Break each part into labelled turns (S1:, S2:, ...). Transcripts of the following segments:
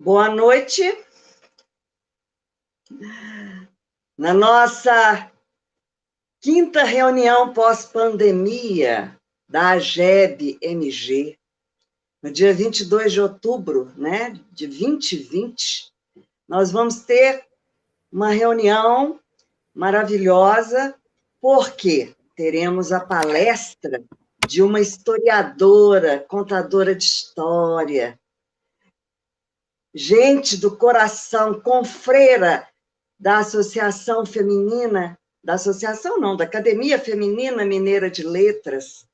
S1: Boa noite. Na nossa quinta reunião pós-pandemia da AGEB-MG, no dia 22 de outubro, de 2020, nós vamos ter uma reunião maravilhosa, porque teremos a palestra de uma historiadora, contadora de história, gente do coração, confreira da Associação Feminina, da Academia Feminina Mineira de Letras,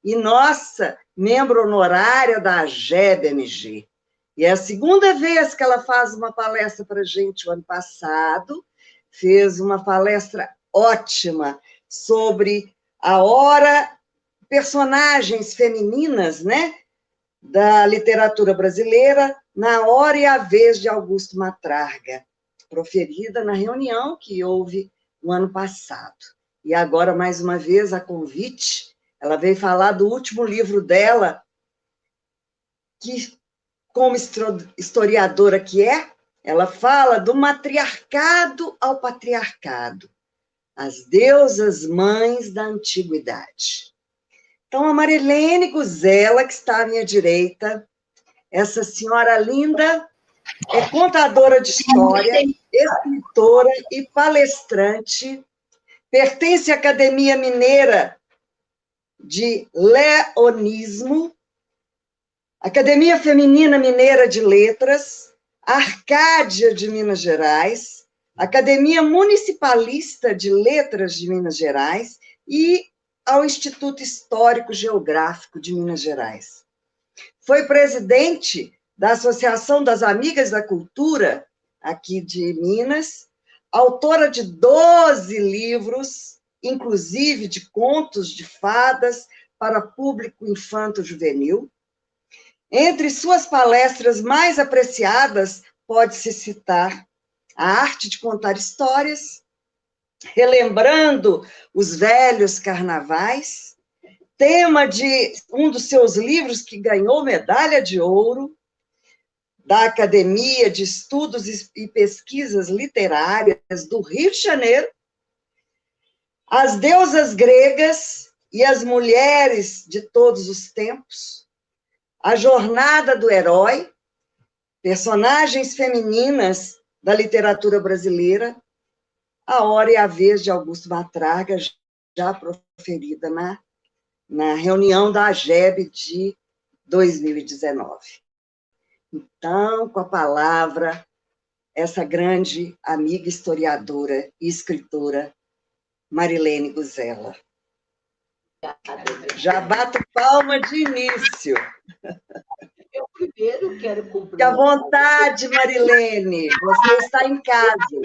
S1: e nossa membro honorária da AGEB-MG. E é a segunda vez que ela faz uma palestra para a gente. O ano passado fez uma palestra ótima sobre personagens femininas, da literatura brasileira, na hora e a vez de Augusto Matrarga, proferida na reunião que houve no ano passado. E agora, mais uma vez, a convite, ela veio falar do último livro dela, que, como historiadora que é, ela fala do matriarcado ao patriarcado, as deusas mães da antiguidade. Então, a Marilene Guzella, que está à minha direita, essa senhora linda, é contadora de história, escritora e palestrante, pertence à Academia Mineira de Leonismo, Academia Feminina Mineira de Letras, Arcádia de Minas Gerais, Academia Municipalista de Letras de Minas Gerais e ao Instituto Histórico Geográfico de Minas Gerais. Foi presidente da Associação das Amigas da Cultura, aqui de Minas, autora de 12 livros, inclusive de contos de fadas para público infanto-juvenil. Entre suas palestras mais apreciadas, pode-se citar A Arte de Contar Histórias, Relembrando os Velhos Carnavais, tema de um dos seus livros que ganhou medalha de ouro da Academia de Estudos e Pesquisas Literárias do Rio de Janeiro, As Deusas Gregas e as Mulheres de Todos os Tempos, A Jornada do Herói, personagens femininas da literatura brasileira, A Hora e a Vez de Augusto Matrarga, já proferida na reunião da AGEB de 2019. Então, com a palavra, essa grande amiga historiadora e escritora, Marilene Guzella. Já bato palma de início.
S2: Eu primeiro quero cumprimentar.
S1: Fique à vontade, Marilene, você está em casa.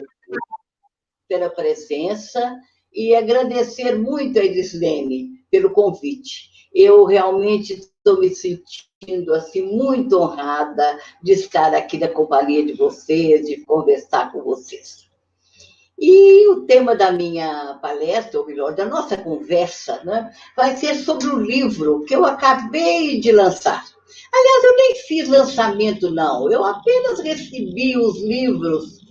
S2: Pela presença e agradecer muito a Edislene pelo convite. Eu realmente estou me sentindo assim, muito honrada de estar aqui na companhia de vocês, de conversar com vocês. E o tema da minha palestra, ou melhor, da nossa conversa, vai ser sobre o livro que eu acabei de lançar. Aliás, eu nem fiz lançamento, não. Eu apenas recebi os livros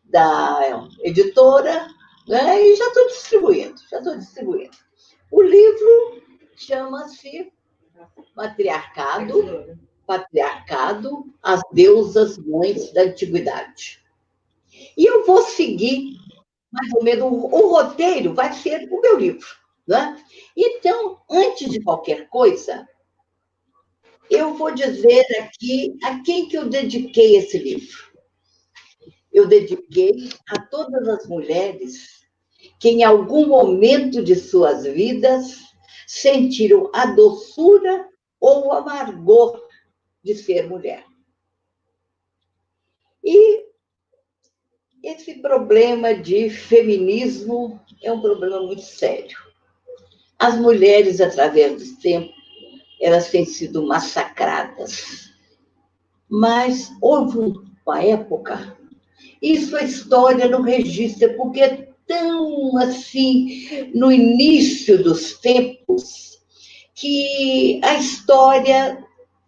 S2: da editora, e já estou distribuindo. O livro chama-se Patriarcado, as Deusas Mães da Antiguidade. E eu vou seguir, mais ou menos, o roteiro vai ser o meu livro. Então, antes de qualquer coisa, eu vou dizer aqui a quem que eu dediquei esse livro. Eu dediquei a todas as mulheres que, em algum momento de suas vidas, sentiram a doçura ou o amargor de ser mulher. E esse problema de feminismo é um problema muito sério. As mulheres, através do tempo, elas têm sido massacradas. Mas houve uma época, isso a história não registra, porque é tão assim, no início dos tempos, que a história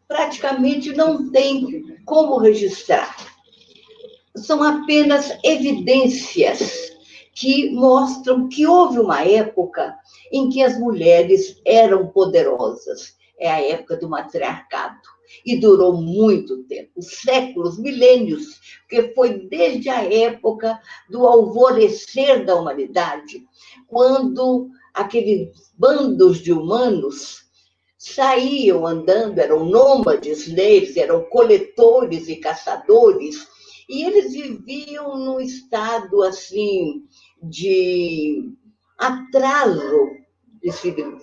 S2: praticamente não tem como registrar. são apenas evidências que mostram que houve uma época em que as mulheres eram poderosas. É a época do matriarcado. E durou muito tempo, séculos, milênios, porque foi desde a época do alvorecer da humanidade, quando aqueles bandos de humanos saíam andando, eram nômades, né? Eles eram coletores e caçadores, e eles viviam num estado assim de atraso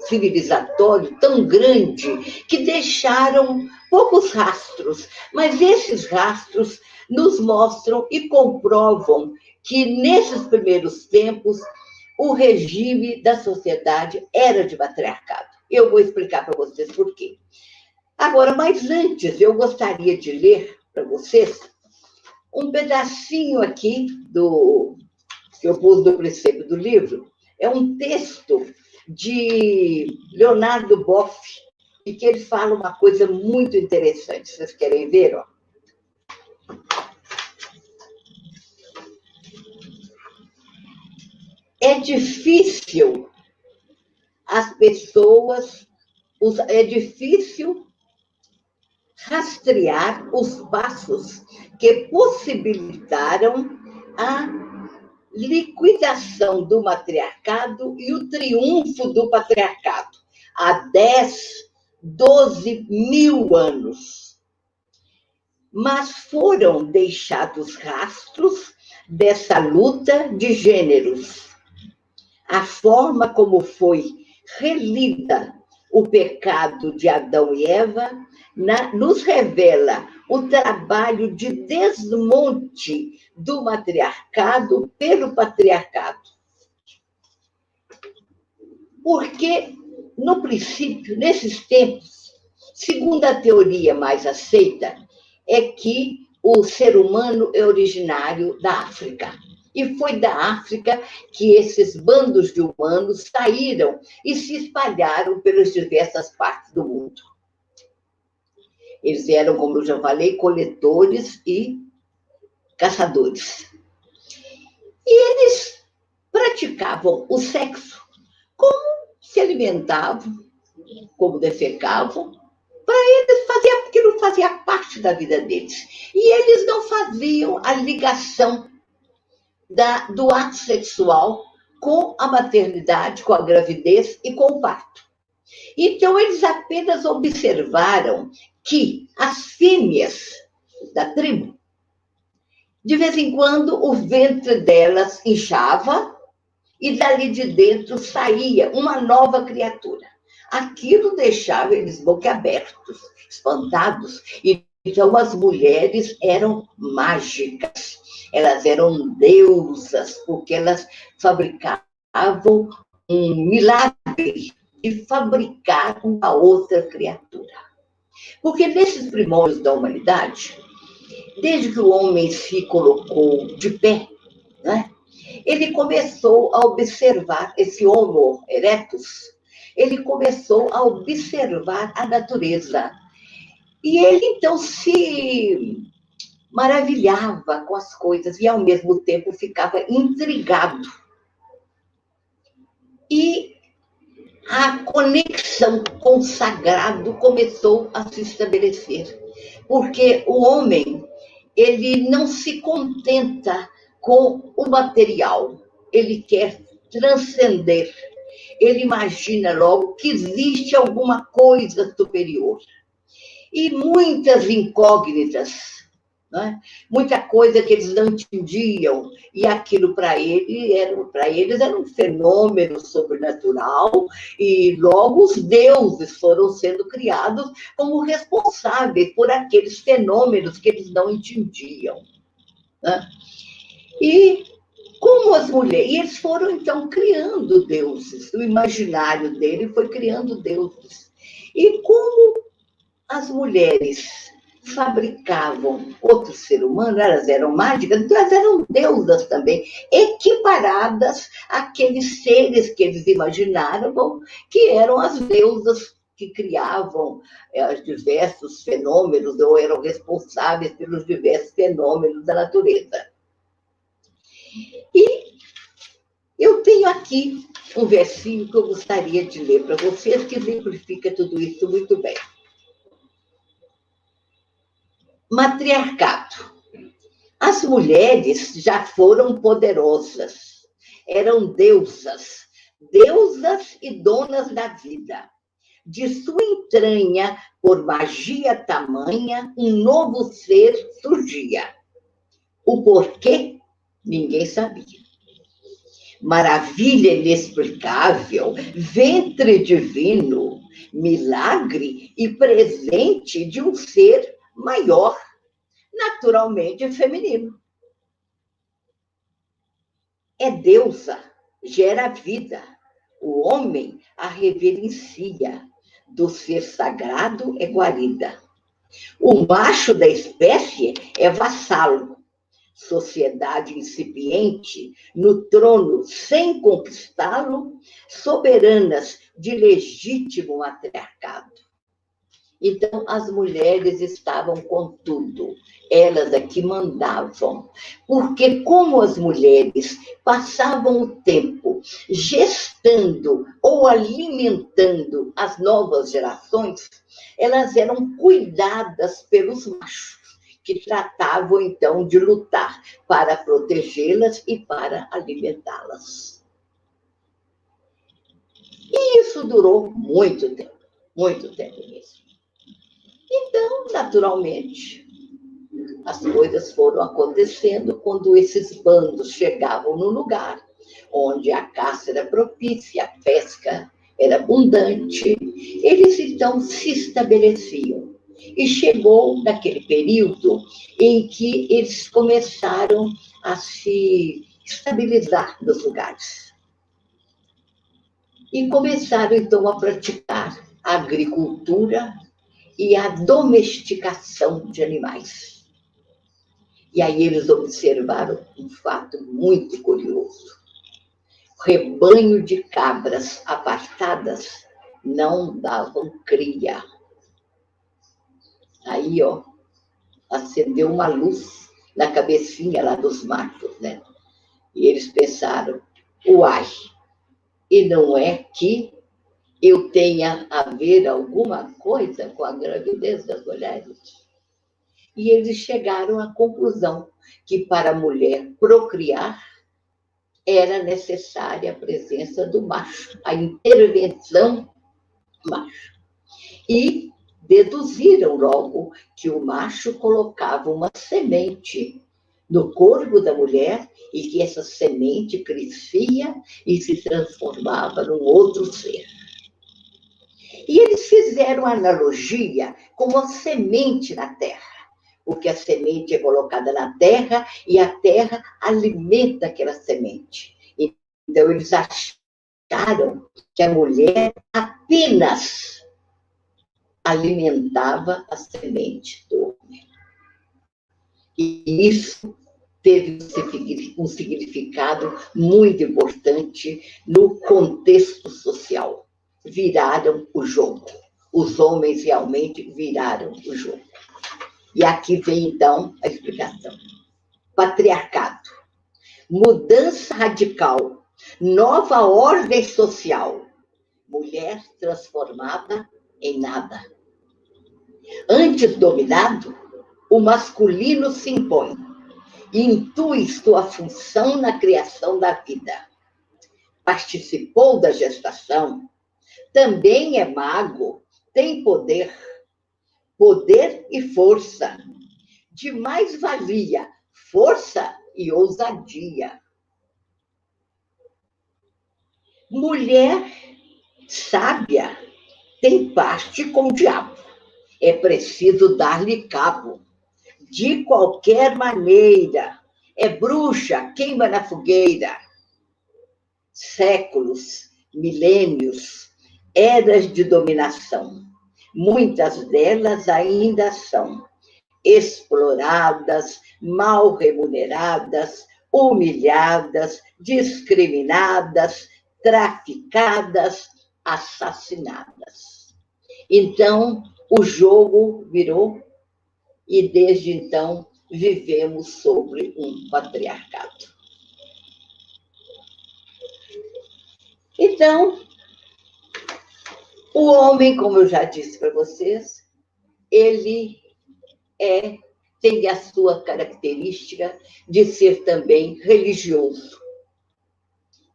S2: civilizatório tão grande que deixaram poucos rastros, mas esses rastros nos mostram e comprovam que nesses primeiros tempos o regime da sociedade era de matriarcado. Eu vou explicar para vocês por quê. Agora, mas antes, eu gostaria de ler para vocês um pedacinho aqui que eu pus do princípio do livro. É um texto de Leonardo Boff, e que ele fala uma coisa muito interessante. Vocês querem ver? Ó? É difícil rastrear os passos que possibilitaram a liquidação do matriarcado e o triunfo do patriarcado há 10, 12 mil anos. Mas foram deixados rastros dessa luta de gêneros. A forma como foi relida o pecado de Adão e Eva nos revela o trabalho de desmonte do matriarcado pelo patriarcado. Porque, no princípio, nesses tempos, segundo a teoria mais aceita, é que o ser humano é originário da África. E foi da África que esses bandos de humanos saíram e se espalharam pelas diversas partes do mundo. Eles eram, como eu já falei, coletores e caçadores. E eles praticavam o sexo, como se alimentavam, como defecavam, para eles aquilo fazia parte da vida deles. E eles não faziam a ligação do ato sexual com a maternidade, com a gravidez e com o parto. Então, eles apenas observaram que as fêmeas da tribo, de vez em quando, o ventre delas inchava e dali de dentro saía uma nova criatura. Aquilo deixava eles boquiabertos, espantados. E então, as mulheres eram mágicas. Elas eram deusas, porque elas fabricavam um milagre de fabricar uma outra criatura. Porque nesses primórdios da humanidade, desde que o homem se colocou de pé, né, ele começou a observar, esse Homo erectus, ele começou a observar a natureza. E ele, então, se maravilhava com as coisas e, ao mesmo tempo, ficava intrigado. E a conexão com o sagrado começou a se estabelecer. Porque o homem, ele não se contenta com o material, ele quer transcender. Ele imagina logo que existe alguma coisa superior. E muitas incógnitas, né? Muita coisa que eles não entendiam, e aquilo para eles era um fenômeno sobrenatural, e logo os deuses foram sendo criados como responsáveis por aqueles fenômenos que eles não entendiam. Né? E como as mulheres, e eles foram então criando deuses, o imaginário dele foi criando deuses. E como as mulheres fabricavam outro ser humano, elas eram mágicas, então elas eram deusas também, equiparadas àqueles seres que eles imaginaram que eram as deusas que criavam diversos fenômenos, ou eram responsáveis pelos diversos fenômenos da natureza. E eu tenho aqui um versinho que eu gostaria de ler para vocês, que exemplifica tudo isso muito bem. Matriarcado. As mulheres já foram poderosas, eram deusas, deusas e donas da vida. De sua entranha, por magia tamanha, um novo ser surgia. O porquê, ninguém sabia. Maravilha inexplicável, ventre divino, milagre e presente de um ser maior, naturalmente feminino. É deusa, gera vida, o homem a reverencia, do ser sagrado é guarida. O macho da espécie é vassalo, sociedade incipiente, no trono sem conquistá-lo, soberanas de legítimo matriarcado. Então, as mulheres estavam com tudo, elas aqui mandavam, porque como as mulheres passavam o tempo gestando ou alimentando as novas gerações, elas eram cuidadas pelos machos, que tratavam, então, de lutar para protegê-las e para alimentá-las. E isso durou muito tempo mesmo. Então, naturalmente, as coisas foram acontecendo quando esses bandos chegavam no lugar onde a caça era propícia, a pesca era abundante, eles então se estabeleciam. E chegou naquele período em que eles começaram a se estabilizar nos lugares. E começaram, então, a praticar a agricultura e a domesticação de animais. E aí eles observaram um fato muito curioso. O rebanho de cabras apartadas não davam cria. Aí, ó, acendeu uma luz na cabecinha lá dos machos, né? E eles pensaram, uai, e não é que eu tenha a ver alguma coisa com a gravidez das mulheres? E eles chegaram à conclusão que para a mulher procriar era necessária a presença do macho, a intervenção do macho. E deduziram logo que o macho colocava uma semente no corpo da mulher e que essa semente crescia e se transformava num outro ser. E eles fizeram analogia com a semente na terra, porque a semente é colocada na terra e a terra alimenta aquela semente. Então, eles acharam que a mulher apenas alimentava a semente do homem. E isso teve um significado muito importante no contexto social. Viraram o jogo. Os homens realmente viraram o jogo. E aqui vem, então, a explicação. Patriarcado. Mudança radical. Nova ordem social. Mulher transformada em nada. Antes dominado, o masculino se impõe. Intui sua função na criação da vida. Participou da gestação. Também é mago. Tem poder. Poder e força. De mais-valia, força e ousadia. Mulher sábia tem parte com o diabo. É preciso dar-lhe cabo. De qualquer maneira. É bruxa, queima na fogueira. Séculos, milênios, eras de dominação. Muitas delas ainda são exploradas, mal remuneradas, humilhadas, discriminadas, traficadas, assassinadas. Então, o jogo virou e, desde então, vivemos sobre um patriarcado. Então, o homem, como eu já disse para vocês, ele tem a sua característica de ser também religioso.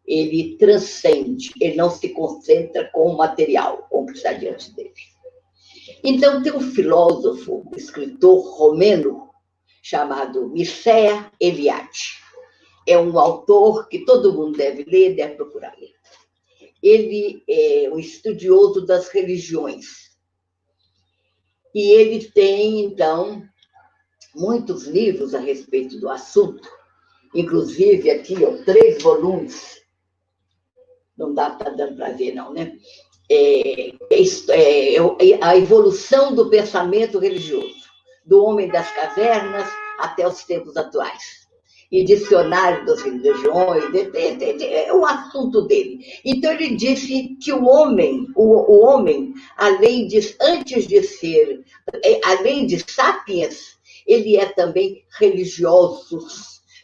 S2: Ele transcende, ele não se concentra com o material, com o que está diante dele. Então, tem um filósofo, um escritor romeno, chamado Mircea Eliade. É um autor que todo mundo deve ler, deve procurar ler. Ele é um estudioso das religiões. E ele tem, então, muitos livros a respeito do assunto. Inclusive, aqui, 3 volumes. Não dá para ver, não, né? A evolução do pensamento religioso, do homem das cavernas até os tempos atuais. E dicionário das religiões, é o assunto dele. Então, ele disse que o homem, além de sapiens, ele é também religioso,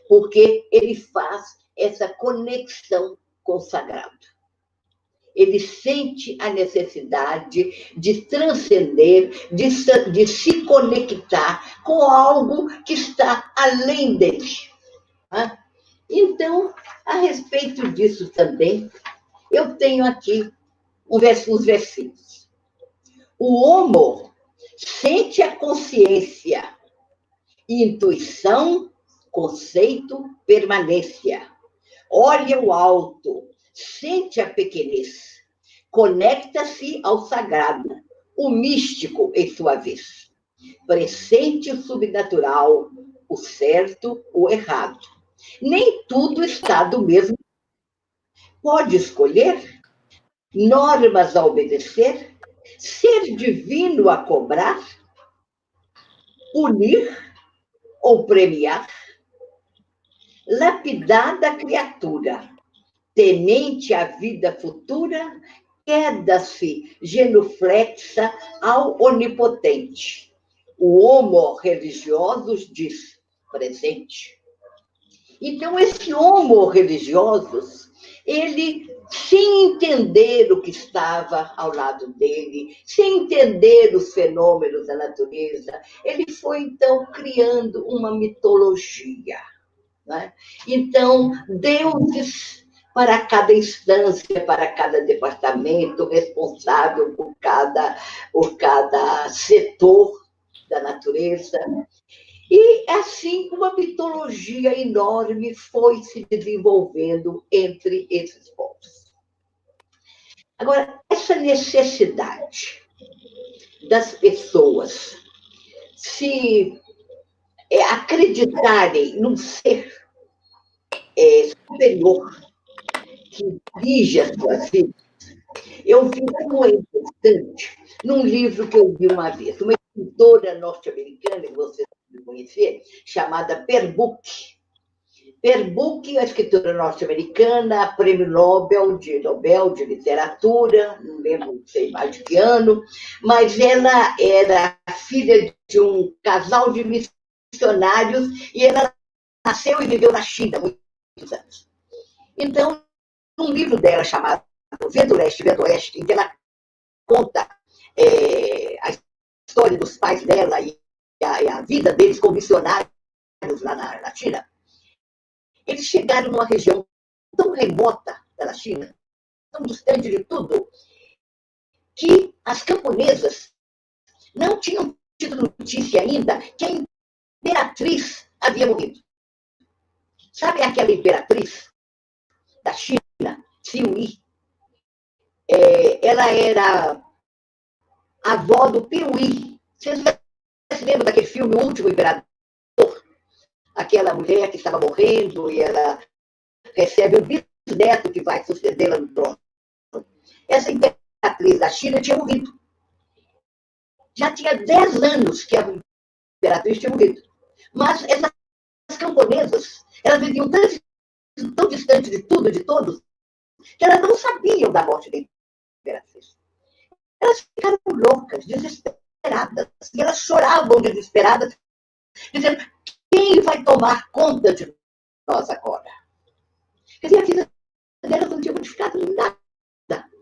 S2: porque ele faz essa conexão com o sagrado. Ele sente a necessidade de transcender, de se conectar com algo que está além dele. Então, a respeito disso também, eu tenho aqui uns versículos. O homo sente a consciência, intuição, conceito, permanência. Olha o alto, sente a pequenez, conecta-se ao sagrado, o místico em sua vez. Pressente o subnatural, o certo, o errado. Nem tudo está do mesmo. Pode escolher normas a obedecer, ser divino a cobrar, punir ou premiar. Lapidada a criatura, temente à vida futura, queda-se genuflexa ao onipotente. O homo religiosus diz presente. Então, esse homo religiosus, ele, sem entender o que estava ao lado dele, sem entender os fenômenos da natureza, ele foi, então, criando uma mitologia. Né? Então, deuses para cada instância, para cada departamento, responsável por cada setor da natureza. E, assim, uma mitologia enorme foi se desenvolvendo entre esses povos. Agora, essa necessidade das pessoas se acreditarem num ser superior que dirige as suas vidas, eu vi como é importante num livro que eu vi uma vez, uma escritora norte-americana, que vocês devem conhecer, chamada Per Book. Per Book é uma escritora norte-americana, prêmio Nobel de literatura, não lembro, não sei mais de que ano, mas ela era filha de um casal de missionários e ela nasceu e viveu na China há muitos anos. Então, num livro dela chamado Vento Leste, Vento Oeste, em que ela conta a história dos pais dela e a vida deles como missionários lá na China, eles chegaram numa região tão remota da China, tão distante de tudo, que as camponesas não tinham tido notícia ainda que a imperatriz havia morrido. Sabe aquela imperatriz da China, Xiui? Ela era a avó do Piuí. Vocês se lembram daquele filme O Último Imperador? Aquela mulher que estava morrendo e ela recebe um bisneto que vai sucedê-la no trono. Essa imperatriz da China tinha morrido. Já tinha 10 anos que a imperatriz tinha morrido. Mas essas camponesas, elas viviam tão distante de tudo, de todos, que elas não sabiam da morte da imperatriz. elas ficaram loucas, desesperadas, e elas choravam desesperadas, dizendo: quem vai tomar conta de nós agora? Quer dizer, a vida delas não tinha modificado nada,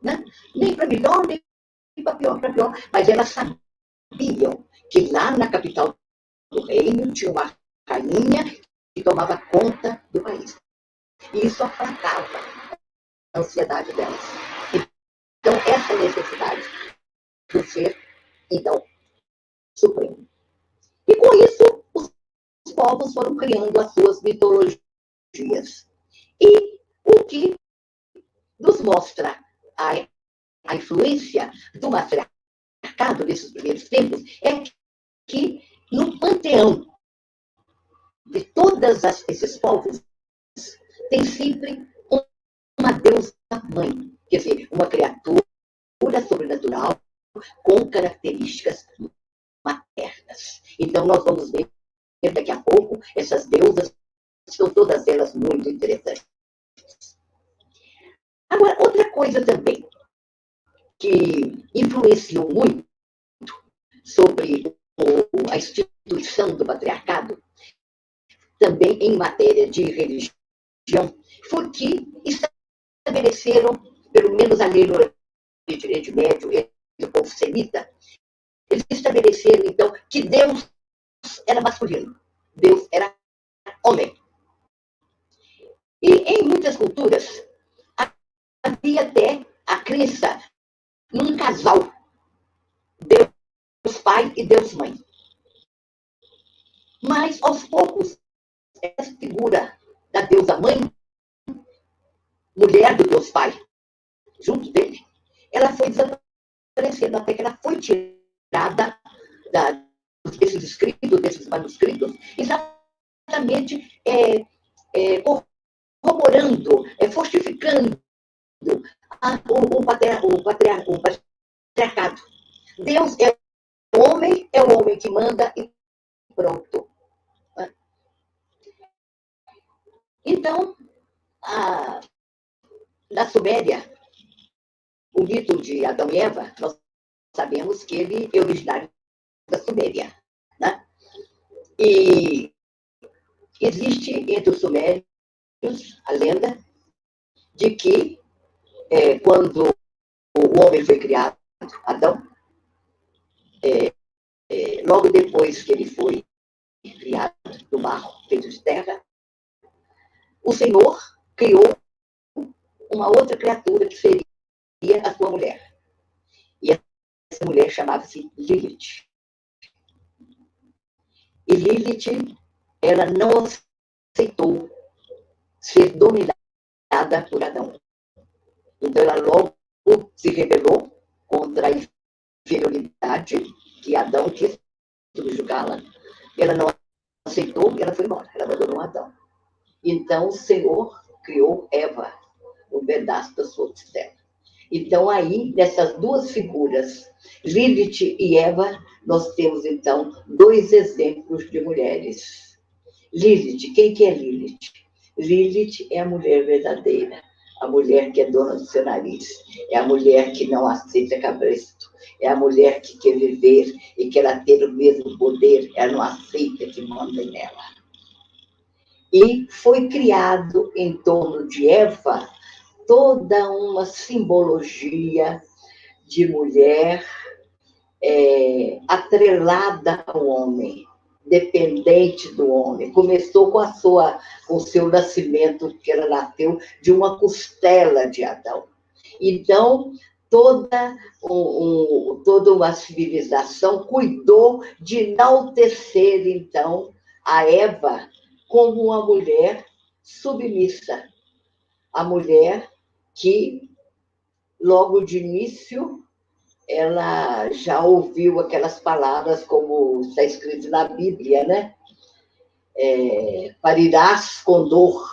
S2: né? Nem para melhor, nem para pior, mas elas sabiam que lá na capital do reino tinha uma rainha que tomava conta do país. E isso aplacava a ansiedade delas. Então, essa necessidade do ser, então, supremo. E com isso, os povos foram criando as suas mitologias. E o que nos mostra a influência do matriarcado nesses primeiros tempos é que no panteão de todos esses povos tem sempre uma deusa mãe, quer dizer, uma criatura sobrenatural com características maternas. Então, nós vamos ver daqui a pouco essas deusas, são todas elas muito interessantes. Agora, outra coisa também que influenciou muito sobre a instituição do patriarcado, também em matéria de religião, foi que estabeleceram, pelo menos a lei no Oriente Médio e o povo semita, eles estabeleceram, então, que Deus era masculino, Deus era homem. E em muitas culturas, havia até a crença num casal, Deus pai e Deus mãe. Mas, aos poucos, essa figura da deusa mãe, mulher do Deus pai, junto dele, ela foi desaparecendo, até que ela foi tirada desses escritos, desses manuscritos, exatamente corroborando, fortificando o patriarcado. Deus é o homem que manda e pronto. Então, na Suméria, o mito de Adão e Eva, nós sabemos que ele é originário da Suméria. Né? E existe entre os sumérios a lenda de que, quando o homem foi criado, Adão, logo depois que ele foi criado do barro feito de terra, o Senhor criou uma outra criatura que seria a sua mulher. E essa mulher chamava-se Lilith. E Lilith, ela não aceitou ser dominada por Adão. Então, ela logo se rebelou contra a inferioridade que Adão quis subjugá-la. Ela não aceitou e ela foi embora. Ela abandonou Adão. Então, o Senhor criou Eva, um pedaço da sua costela. Então, aí, nessas duas figuras, Lilith e Eva, nós temos, então, dois exemplos de mulheres. Lilith, quem que é Lilith? Lilith é a mulher verdadeira, a mulher que é dona do seu nariz, é a mulher que não aceita cabresto, é a mulher que quer viver e quer ter o mesmo poder, ela não aceita que mandem nela. E foi criado em torno de Eva toda uma simbologia de mulher atrelada ao homem, dependente do homem. Começou com o seu nascimento, que ela nasceu de uma costela de Adão. Então, toda uma civilização cuidou de enaltecer, então, a Eva como uma mulher submissa, a mulher que, logo de início, ela já ouviu aquelas palavras como está escrito na Bíblia, né? Parirás com dor,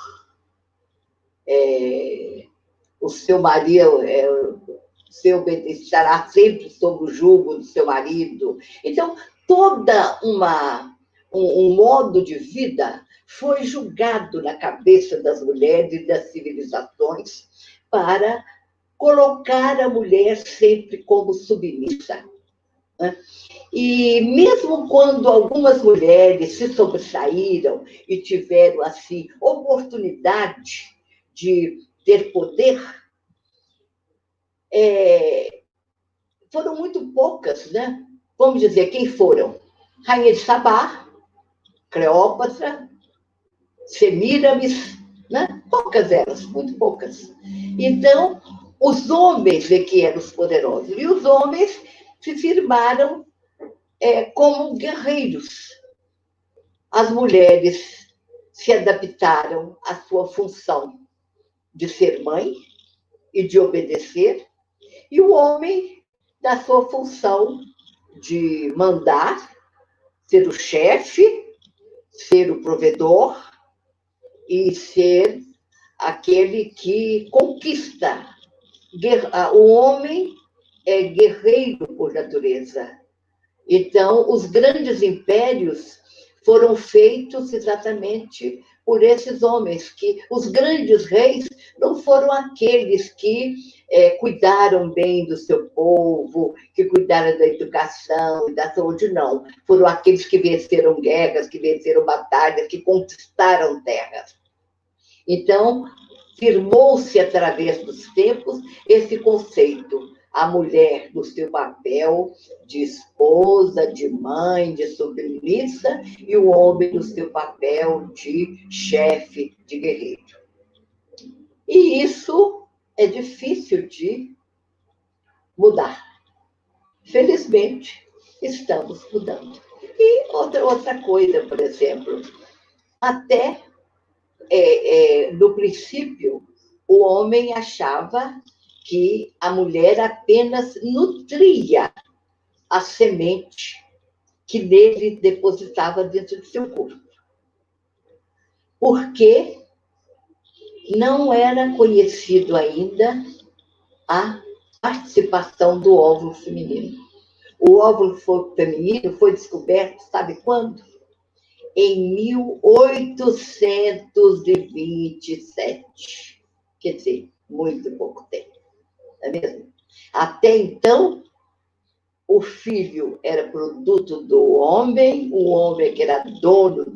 S2: o seu marido estará sempre sob o jugo do seu marido. Então, toda um modo de vida foi julgado na cabeça das mulheres e das civilizações para colocar a mulher sempre como submissa, né? E mesmo quando algumas mulheres se sobressaíram e tiveram, assim, oportunidade de ter poder, foram muito poucas, né? Vamos dizer, quem foram? Rainha de Sabá, Cleópatra, Semíramis, né? Poucas elas, muito poucas. Então, os homens é que eram os poderosos, e os homens se firmaram como guerreiros. As mulheres se adaptaram à sua função de ser mãe e de obedecer, e o homem da sua função de mandar, ser o chefe, ser o provedor e ser aquele que conquista. O homem é guerreiro por natureza. Então, os grandes impérios foram feitos exatamente por esses homens, que os grandes reis não foram aqueles que cuidaram bem do seu povo, que cuidaram da educação e da saúde, não. Foram aqueles que venceram guerras, que venceram batalhas, que conquistaram terras. Então, firmou-se através dos tempos esse conceito. A mulher no seu papel de esposa, de mãe, de submissa, e o homem no seu papel de chefe, de guerreiro. E isso é difícil de mudar. Felizmente, estamos mudando. E outra coisa, por exemplo, até no princípio, o homem achava que a mulher apenas nutria a semente que nele depositava dentro de seu corpo. Porque não era conhecido ainda a participação do óvulo feminino. O óvulo feminino foi descoberto, sabe quando? Em 1827. Quer dizer, muito pouco tempo. Não é mesmo? Até então, o filho era produto do homem, o homem que era dono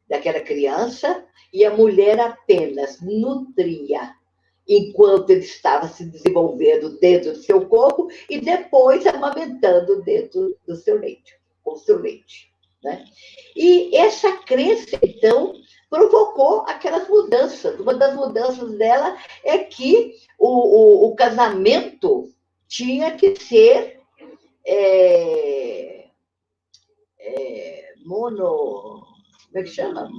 S2: daquela criança, e a mulher apenas nutria enquanto ele estava se desenvolvendo dentro do seu corpo e depois amamentando dentro do seu leite, com o seu leite. Né? E essa crença, então, provocou aquelas mudanças. Uma das mudanças dela é que o casamento tinha que ser como é que chama?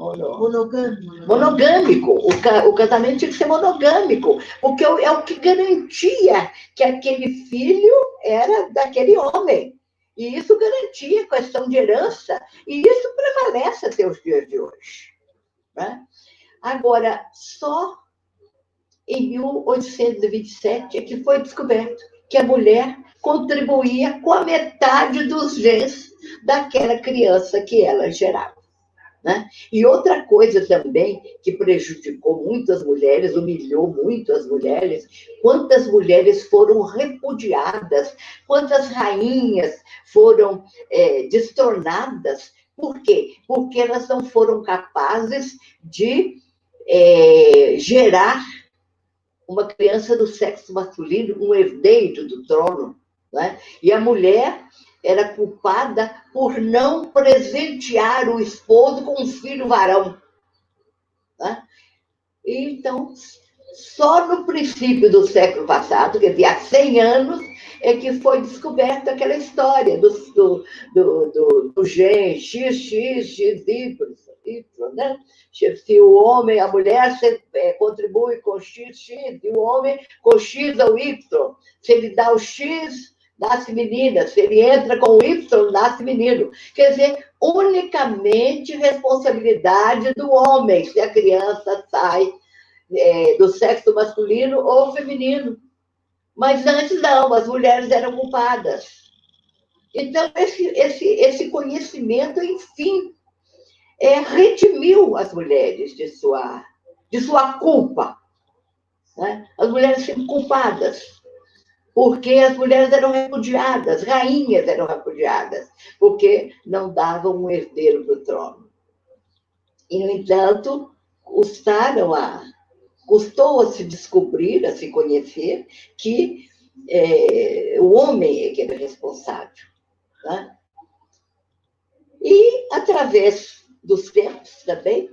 S2: Monogâmico. O casamento tinha que ser monogâmico, porque é o que garantia que aquele filho era daquele homem. E isso garantia a questão de herança, e isso prevalece até os dias de hoje. Né? Agora, só em 1827 é que foi descoberto que a mulher contribuía com a metade dos genes daquela criança que ela gerava. Né? E outra coisa também que prejudicou muito as mulheres, humilhou muito as mulheres, quantas mulheres foram repudiadas, quantas rainhas foram destronadas. Por quê? Porque elas não foram capazes de gerar uma criança do sexo masculino, um herdeiro do trono. Né? E a mulher era culpada por não presentear o esposo com um filho varão. Né? Então, só no princípio do século passado, quer dizer, há 100 anos, é que foi descoberta aquela história do gene XX, né? Se o homem, a mulher contribui com XX, e o homem com X ou Y. Se ele dá o X, nasce menina. Se ele entra com o Y, nasce menino. Quer dizer, unicamente responsabilidade do homem, se a criança sai do sexo masculino ou feminino. Mas antes não, as mulheres eram culpadas. Então, esse conhecimento, enfim, redimiu as mulheres de sua culpa. né? As mulheres sempre culpadas, porque as mulheres eram repudiadas, rainhas eram repudiadas, porque não davam um herdeiro para o trono. E, no entanto, custou a se descobrir, a se conhecer, que o homem é que era responsável. Né? E, através dos tempos também,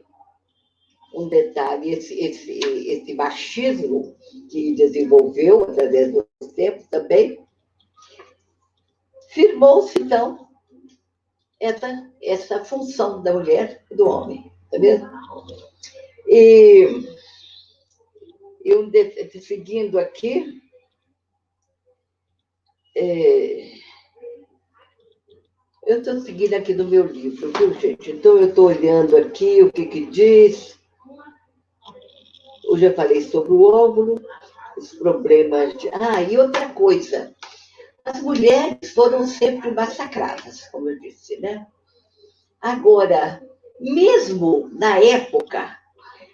S2: um detalhe, esse machismo que desenvolveu através dos tempos também, firmou-se, então, essa função da mulher e do homem, tá vendo? E eu, seguindo aqui, eu estou seguindo aqui no meu livro, viu, gente? Então, eu estou olhando aqui o que diz. Eu já falei sobre o óvulo, os problemas de... e outra coisa. As mulheres foram sempre massacradas, como eu disse, né? Agora, mesmo na época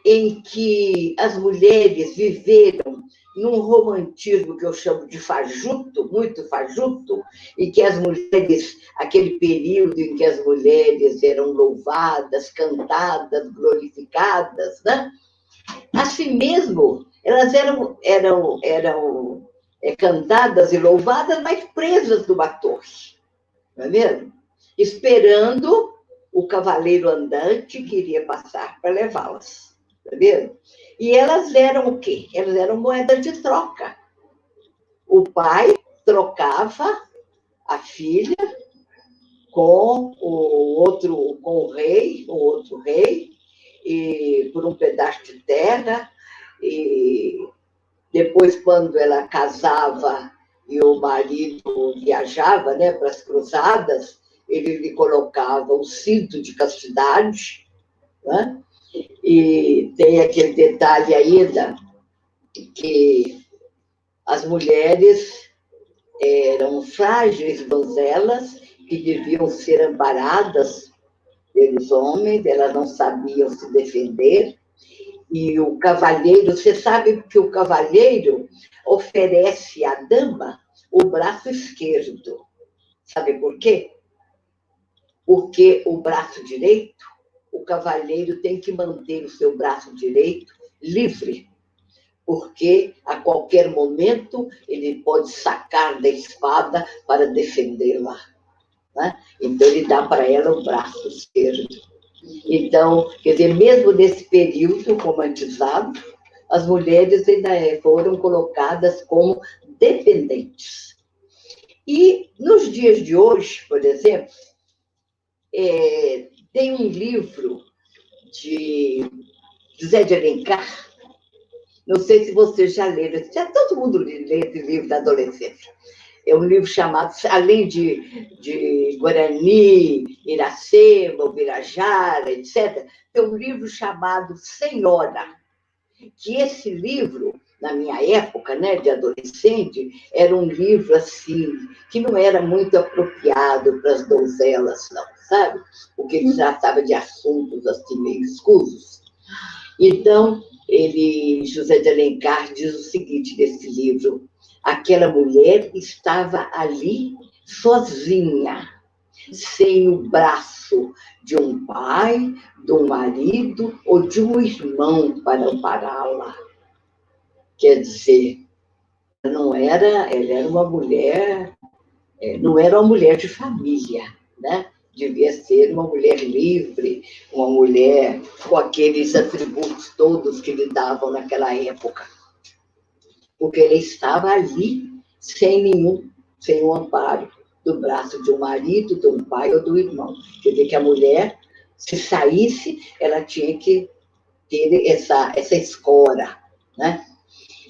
S2: em que as mulheres viveram num romantismo que eu chamo de fajuto, muito fajuto, e que as mulheres, aquele período em que as mulheres eram louvadas, cantadas, glorificadas, né? Assim mesmo, elas eram cantadas e louvadas, mas presas numa torre, não é mesmo? Esperando o cavaleiro andante que iria passar para levá-las, não é mesmo? E elas eram o quê? Elas eram moeda de troca. O pai trocava a filha com o rei, o outro rei, e por um pedaço de terra, e depois, quando ela casava e o marido viajava, né, para as cruzadas, ele lhe colocava um cinto de castidade, né? E tem aquele detalhe ainda que as mulheres eram frágeis donzelas que deviam ser amparadas pelos homens, elas não sabiam se defender. E o cavalheiro, você sabe que o cavalheiro oferece à dama o braço esquerdo. Sabe por quê? Porque o braço direito, o cavalheiro tem que manter o seu braço direito livre, porque a qualquer momento ele pode sacar da espada para defendê-la. Né? Então, ele dá para ela o braço esquerdo. Então, quer dizer, mesmo nesse período romantizado, as mulheres ainda foram colocadas como dependentes. E nos dias de hoje, por exemplo, tem um livro de José de Alencar, não sei se vocês já leram, já todo mundo lê esse livro da adolescência. É um livro chamado, além de Guarani, Iracema, Ubirajara, etc., tem um livro chamado Senhora, que esse livro, na minha época, né, de adolescente, era um livro assim, que não era muito apropriado para as donzelas, não, sabe? Porque ele tratava de assuntos assim meio escusos. Então, José de Alencar diz o seguinte nesse livro: aquela mulher estava ali sozinha, sem o braço de um pai, de um marido ou de um irmão para ampará-la. Quer dizer, ela era uma mulher, não era uma mulher de família, né? Devia ser uma mulher livre, uma mulher com aqueles atributos todos que lhe davam naquela época. Porque ela estava ali sem um amparo do braço de um marido, de um pai ou do irmão. Quer dizer que a mulher, se saísse, ela tinha que ter essa escora, né?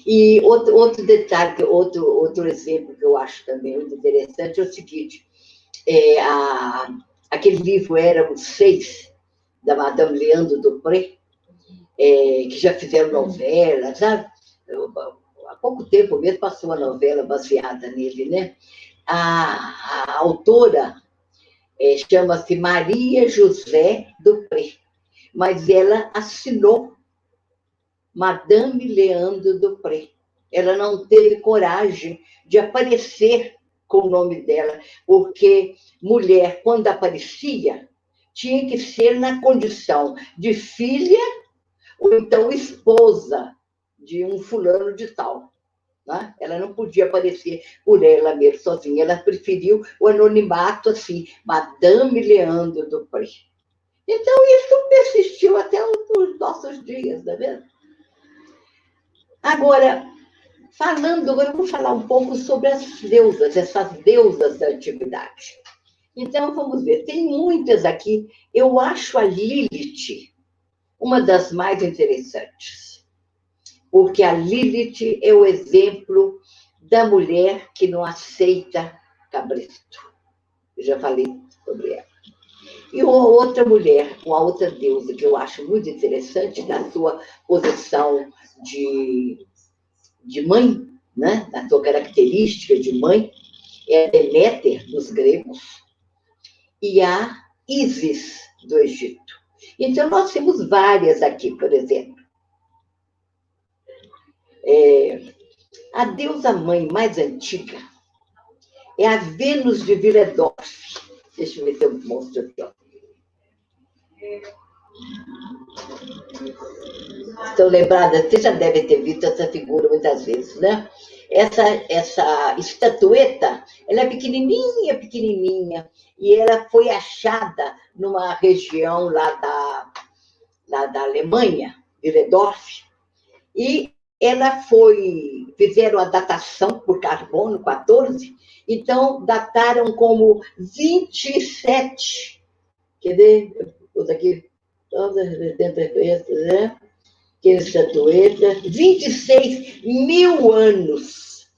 S2: E outro detalhe, outro exemplo que eu acho também muito interessante é o seguinte: aquele livro Éramos Seis, da Madame Leandro Dupré, que já fizeram novela, sabe? Há pouco tempo mesmo passou uma novela baseada nele, né? A autora chama-se Maria José Dupré, mas ela assinou Madame Leandro Dupré. Ela não teve coragem de aparecer com o nome dela, porque mulher, quando aparecia, tinha que ser na condição de filha ou então esposa de um fulano de tal. Né? Ela não podia aparecer por ela mesma sozinha, ela preferiu o anonimato assim, Madame Leandro Dupré. Então, isso persistiu até os nossos dias, não é mesmo? Agora, agora eu vou falar um pouco sobre as deusas, essas deusas da antiguidade. Então, vamos ver, tem muitas aqui. Eu acho a Lilith uma das mais interessantes, porque a Lilith é o exemplo da mulher que não aceita cabrito. Eu já falei sobre ela. E uma outra mulher, uma outra deusa que eu acho muito interessante na sua posição de mãe, né? Na sua característica de mãe, é a Deméter dos gregos e a Ísis do Egito. Então, nós temos várias aqui, por exemplo. A deusa mãe mais antiga é a Vênus de Willendorf. Deixa eu ver se eu mostro aqui. Ó. Estão lembradas? Você já deve ter visto essa figura muitas vezes, né? Essa estatueta, ela é pequenininha, pequenininha, e ela foi achada numa região lá da Alemanha, Willendorf, e fizeram a datação por carbono 14, então dataram como 27, quer ver? Outra aqui, todas as né? Que estatueta, 26 mil anos.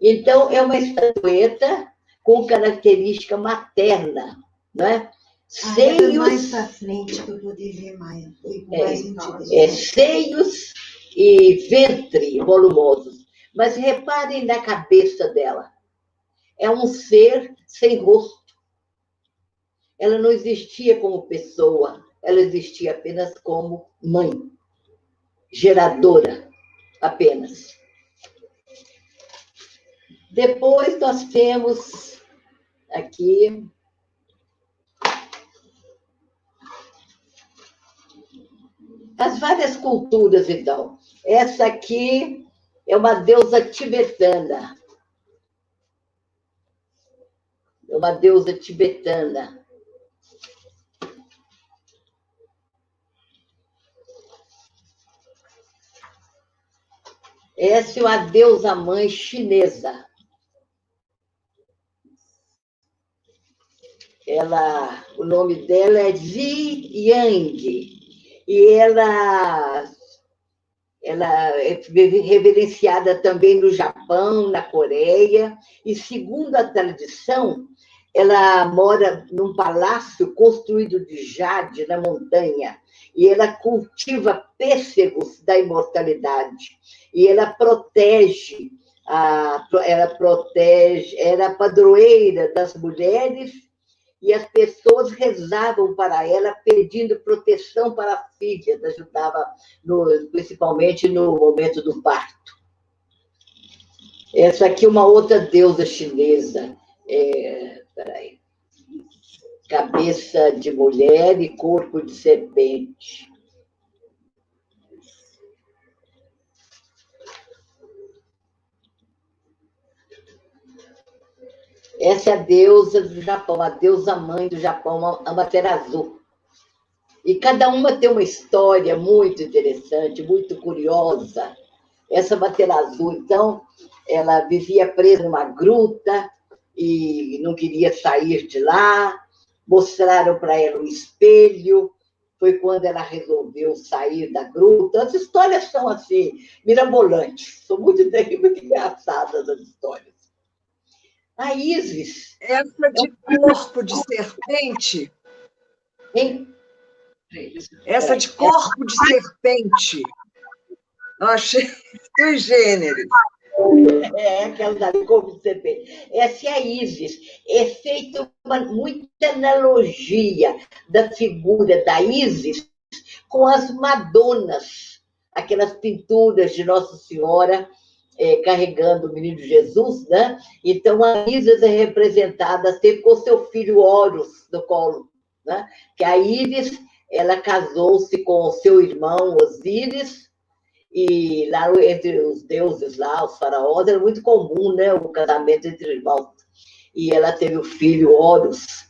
S2: Então, é uma estatueta com característica materna, não é?
S3: Seios... mais para frente para eu poder ver mais.
S2: Seios e ventre volumosos. Mas reparem na cabeça dela. É um ser sem rosto. Ela não existia como pessoa, ela existia apenas como mãe, geradora, apenas. Depois nós temos aqui as várias culturas, então. Essa aqui é uma deusa tibetana. É uma deusa tibetana. Essa é uma deusa mãe chinesa. O nome dela é Zi Yang. E ela é reverenciada também no Japão, na Coreia. E, segundo a tradição, ela mora num palácio construído de jade na montanha. E ela cultiva pêssegos da imortalidade. E ela era a padroeira das mulheres, e as pessoas rezavam para ela, pedindo proteção para as filhas, ajudava principalmente no momento do parto. Essa aqui é uma outra deusa chinesa. Peraí. Cabeça de mulher e corpo de serpente. Essa é a deusa do Japão, a deusa mãe do Japão, Amaterasu. E cada uma tem uma história muito interessante, muito curiosa. Essa Amaterasu, então, ela vivia presa numa gruta e não queria sair de lá. Mostraram para ela um espelho. Foi quando ela resolveu sair da gruta. As histórias são assim, mirabolantes. São muito engraçadas as histórias. A Ísis.
S1: Essa de corpo de serpente.
S2: Hein?
S1: Essa de corpo de serpente. Eu achei sui generis.
S2: Aquela da corpo de serpente. Essa é a Ísis. É feita muita analogia da figura da Ísis com as Madonas aquelas pinturas de Nossa Senhora carregando o menino Jesus, né? Então, a Isis é representada sempre com seu filho Horus no colo, né? Que a Íris, ela casou-se com o seu irmão Osíris, e lá entre os deuses lá, os faraós, era muito comum, né, o casamento entre irmãos. E ela teve o filho Horus.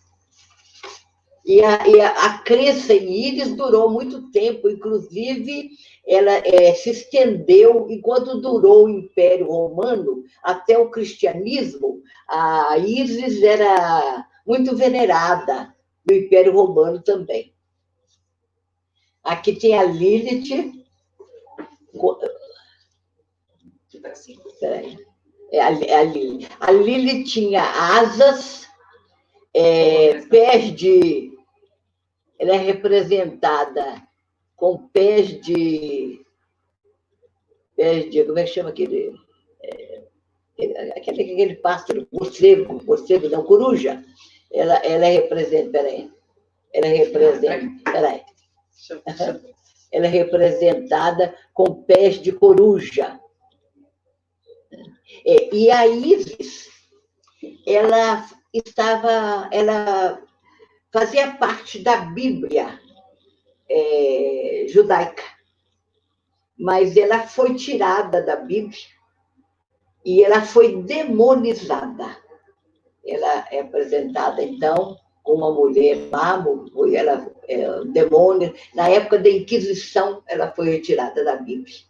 S2: A crença em Íris durou muito tempo, inclusive ela se estendeu, enquanto durou o Império Romano, até o cristianismo, a Íris era muito venerada no Império Romano também. Aqui tem a Lilith. A Lilith tinha asas, pés de... Ela é representada com pés de... Como é que chama aquele? Aquele pássaro, morcego não, coruja. Ela é representada... Peraí. Ela é representada com pés de coruja. E a Ísis, ela fazia parte da Bíblia judaica, mas ela foi tirada da Bíblia e ela foi demonizada. Ela é apresentada, então, como uma mulher má, ela demônio. Na época da Inquisição, ela foi retirada da Bíblia.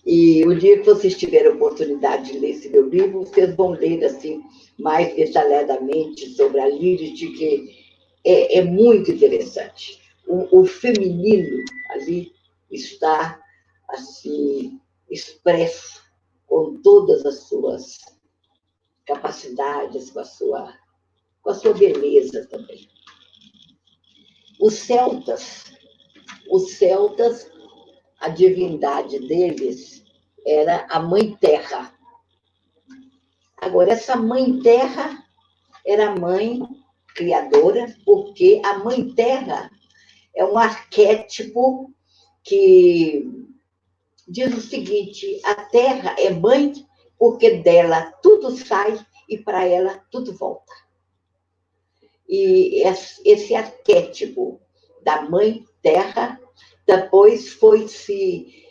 S2: E o dia que vocês tiverem a oportunidade de ler esse meu livro, vocês vão ler assim, mais detalhadamente sobre a Lilith, que é muito interessante. O feminino ali está assim, expresso com todas as suas capacidades, com a sua beleza também. Os celtas, a divindade deles era a Mãe Terra. Agora, essa Mãe Terra era a mãe criadora, porque a Mãe Terra é um arquétipo que diz o seguinte: a Terra é mãe porque dela tudo sai e para ela tudo volta. E esse arquétipo da Mãe Terra depois foi se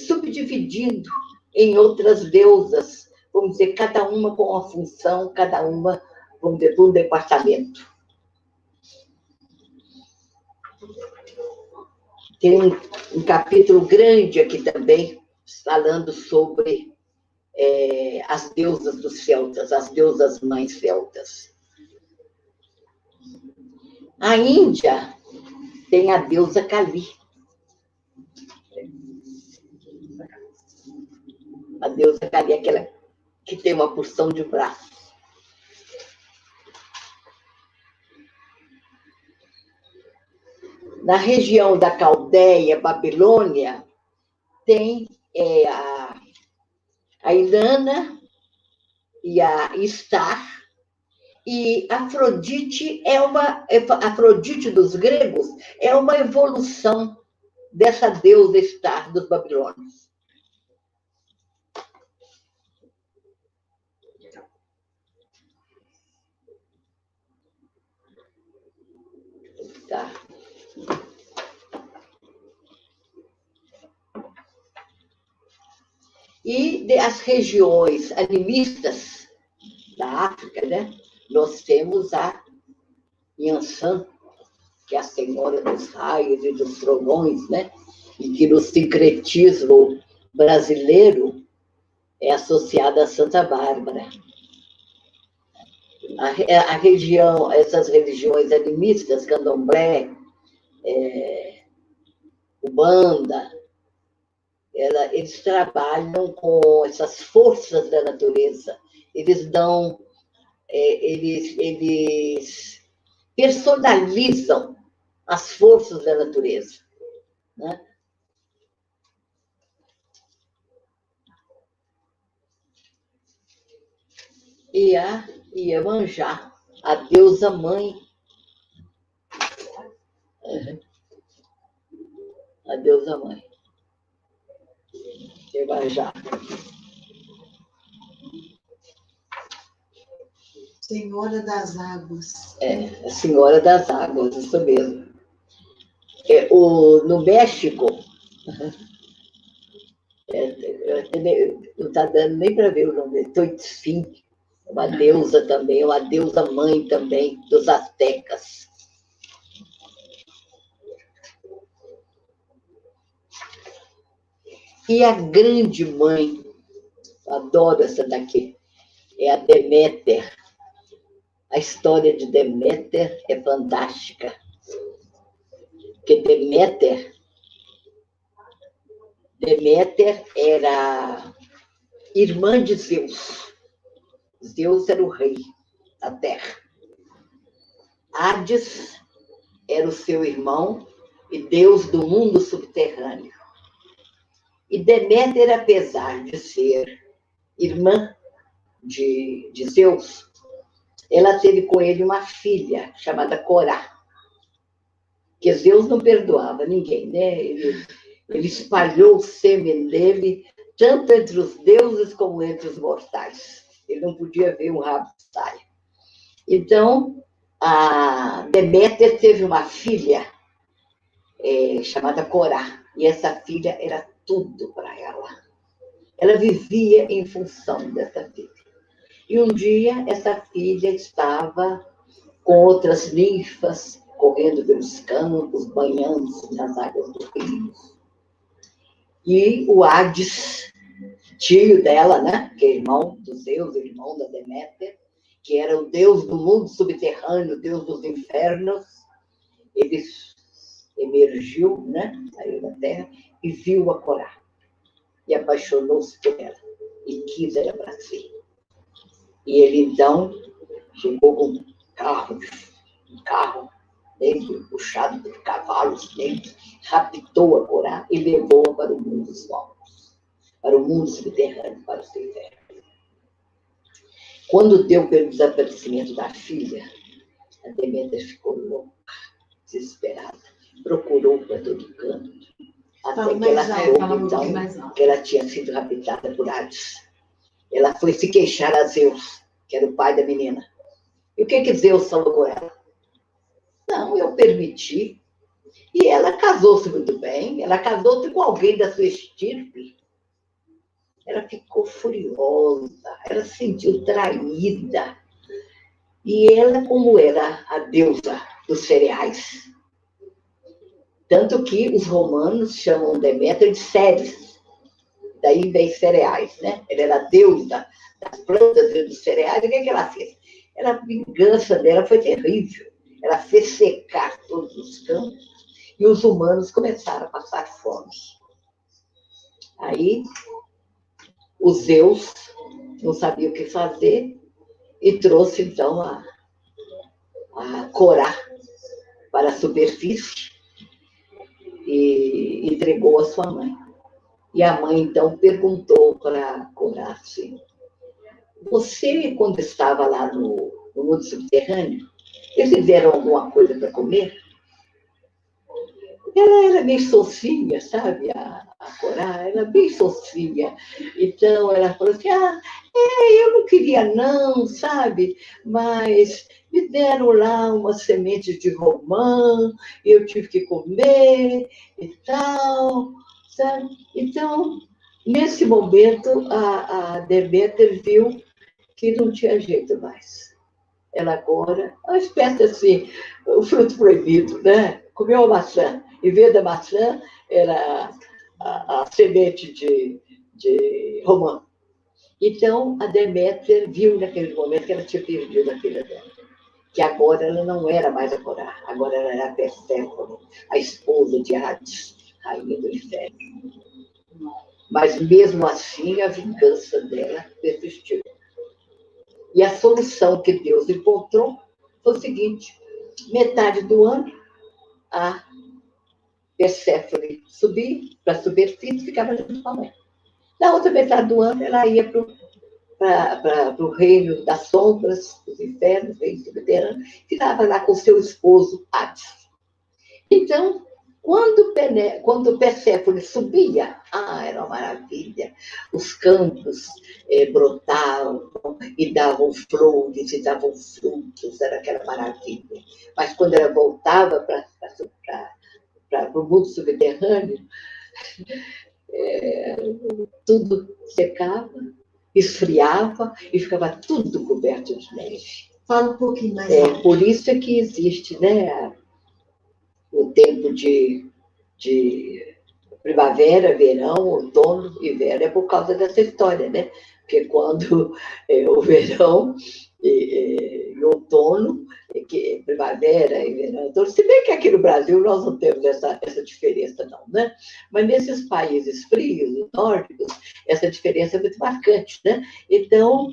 S2: subdividindo em outras deusas, vamos dizer, cada uma com uma função, cada uma, vamos dizer, um departamento. Tem um capítulo grande aqui também, falando sobre as deusas dos celtas, as deusas mães celtas. A Índia tem a deusa Kali. A deusa Kali é aquela que tem uma porção de braços. Na região da Caldeia, Babilônia, tem a Inanna e a Istar. E Afrodite Afrodite dos gregos é uma evolução dessa deusa Istar dos babilônios. Tá. E as regiões animistas da África, né? Nós temos a Yansan, que é a senhora dos raios e dos trovões, né? E que no sincretismo brasileiro é associada a Santa Bárbara. A região, essas religiões animistas, candomblé, Umbanda, eles trabalham com essas forças da natureza. Eles dão, eles personalizam as forças da natureza, né? E a Iemanjá, a deusa mãe. A deusa mãe. Iemanjá.
S3: Senhora das Águas.
S2: A Senhora das Águas, isso mesmo. No México, não está dando nem para ver o nome, Toitzin, uma deusa também, uma deusa mãe também, dos astecas. E a grande mãe, adoro essa daqui, é a Deméter. A história de Deméter é fantástica. Porque Deméter era irmã de Zeus. Zeus era o rei da terra. Hades era o seu irmão e deus do mundo subterrâneo. E Deméter, apesar de ser irmã de Zeus, ela teve com ele uma filha chamada Corá. Que Zeus não perdoava ninguém, né? Ele espalhou o sêmen dele tanto entre os deuses como entre os mortais. Ele não podia ver um rabo de saia. Então, a Deméter teve uma filha chamada Corá, e essa filha era tudo para ela. Ela vivia em função dessa filha. E um dia, essa filha estava com outras ninfas, correndo pelos campos, banhando-se nas águas do rio. E o Hades, tio dela, né, que é irmão dos Zeus, irmão da Deméter, que era o deus do mundo subterrâneo, deus dos infernos, ele emergiu, né, saiu da terra e viu a Corá. E apaixonou-se por ela e quis ela para si. E ele, então, chegou com um carro dentro, puxado por cavalos dentro, raptou a Corá e levou-a para o mundo dos mortos, para o mundo subterrâneo, para o seu inferno. Quando deu pelo desaparecimento da filha, a Deméter ficou louca, desesperada, procurou para todo canto, até que ela soube, então, que ela tinha sido raptada por Hades. Ela foi se queixar a Zeus, que era o pai da menina. E o que Zeus falou com ela? Não, eu permiti. E ela casou-se muito bem, ela casou-se com alguém da sua estirpe. Ela ficou furiosa, ela se sentiu traída. E ela, como era a deusa dos cereais, tanto que os romanos chamam Deméter de Ceres, daí vem cereais, né? Ela era a deusa das plantas e dos cereais. E o que ela fez? A vingança dela foi terrível. Ela fez secar todos os campos e os humanos começaram a passar fome. Aí, o Zeus não sabia o que fazer e trouxe, então, a Corá para a superfície e entregou a sua mãe. E a mãe, então, perguntou para Corá assim: você, quando estava lá no mundo subterrâneo, eles deram alguma coisa para comer? Ela era bem socinha, sabe, a Corá, era bem socinha. Então, ela falou assim, eu não queria não, sabe, mas me deram lá umas sementes de romã, eu tive que comer e tal, sabe? Então, nesse momento, a Deméter viu que não tinha jeito mais. Ela agora, uma espécie assim, o fruto proibido, né? Comeu uma maçã. Em vez da maçã, era a semente de romã. Então, a Deméter viu naquele momento que ela tinha perdido a filha dela. Que agora ela não era mais a Corá, agora ela era a Perséfone, a esposa de Hades, rainha do inferno. Mas, mesmo assim, a vingança dela persistiu. E a solução que Deus encontrou foi o seguinte: metade do ano, a Perséfone subia para a superfície e ficava junto com a mãe. Na outra metade do ano, ela ia para o reino das sombras, dos infernos, reino subterrâneo, ficava lá com seu esposo Hades. Então, Quando Perséfone subia, era uma maravilha. Os campos brotavam e davam flores e davam frutos, era aquela maravilha. Mas quando ela voltava para o mundo subterrâneo, tudo secava, esfriava e ficava tudo coberto de neve.
S3: Fala um pouquinho mais alto.
S2: Por isso é que existe, né, o tempo de primavera, verão, outono e inverno, é por causa dessa história, né? Porque quando o verão e outono, primavera e verão, outono, se bem que aqui no Brasil nós não temos essa diferença, não, né? Mas nesses países frios, nórdicos, essa diferença é muito marcante, né? Então,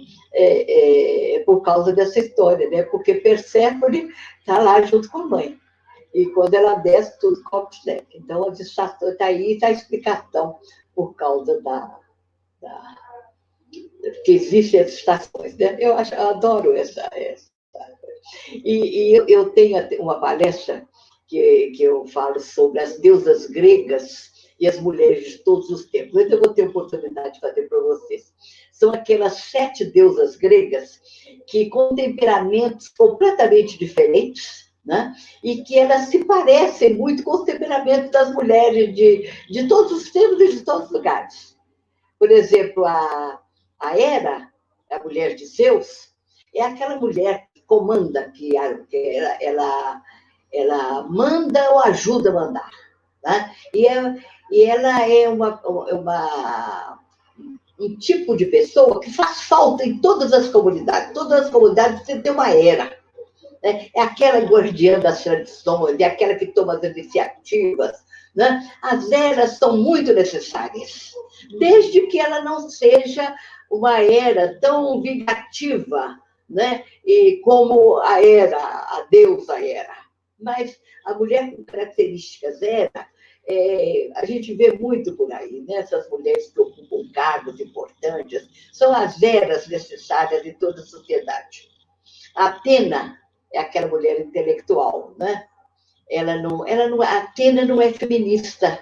S2: por causa dessa história, né? Porque Perséfone está lá junto com a mãe. E quando ela desce, tudo cobre de neve. Então, as estações, está aí, está a explicação por causa que existem as estações. Né? Eu adoro essa. E eu tenho uma palestra que eu falo sobre as deusas gregas e as mulheres de todos os tempos. Então, eu vou ter oportunidade de fazer para vocês. São aquelas 7 deusas gregas que, com temperamentos completamente diferentes, né? E que elas se parecem muito com o temperamento das mulheres de todos os tempos e de todos os lugares. Por exemplo, a Hera, a mulher de Zeus, é aquela mulher que comanda, que ela manda ou ajuda a mandar. Né? E ela é um tipo de pessoa que faz falta em todas as comunidades. Todas as comunidades têm que ter uma Hera. É aquela guardiã das tradições, é aquela que toma as iniciativas. Né? As eras são muito necessárias, desde que ela não seja uma era tão vingativa, né? E como a deusa era. Mas a mulher com características era, a gente vê muito por aí, né? Essas mulheres que ocupam cargos importantes, são as eras necessárias de toda a sociedade. A Atena é aquela mulher intelectual, né? A Atena não é feminista,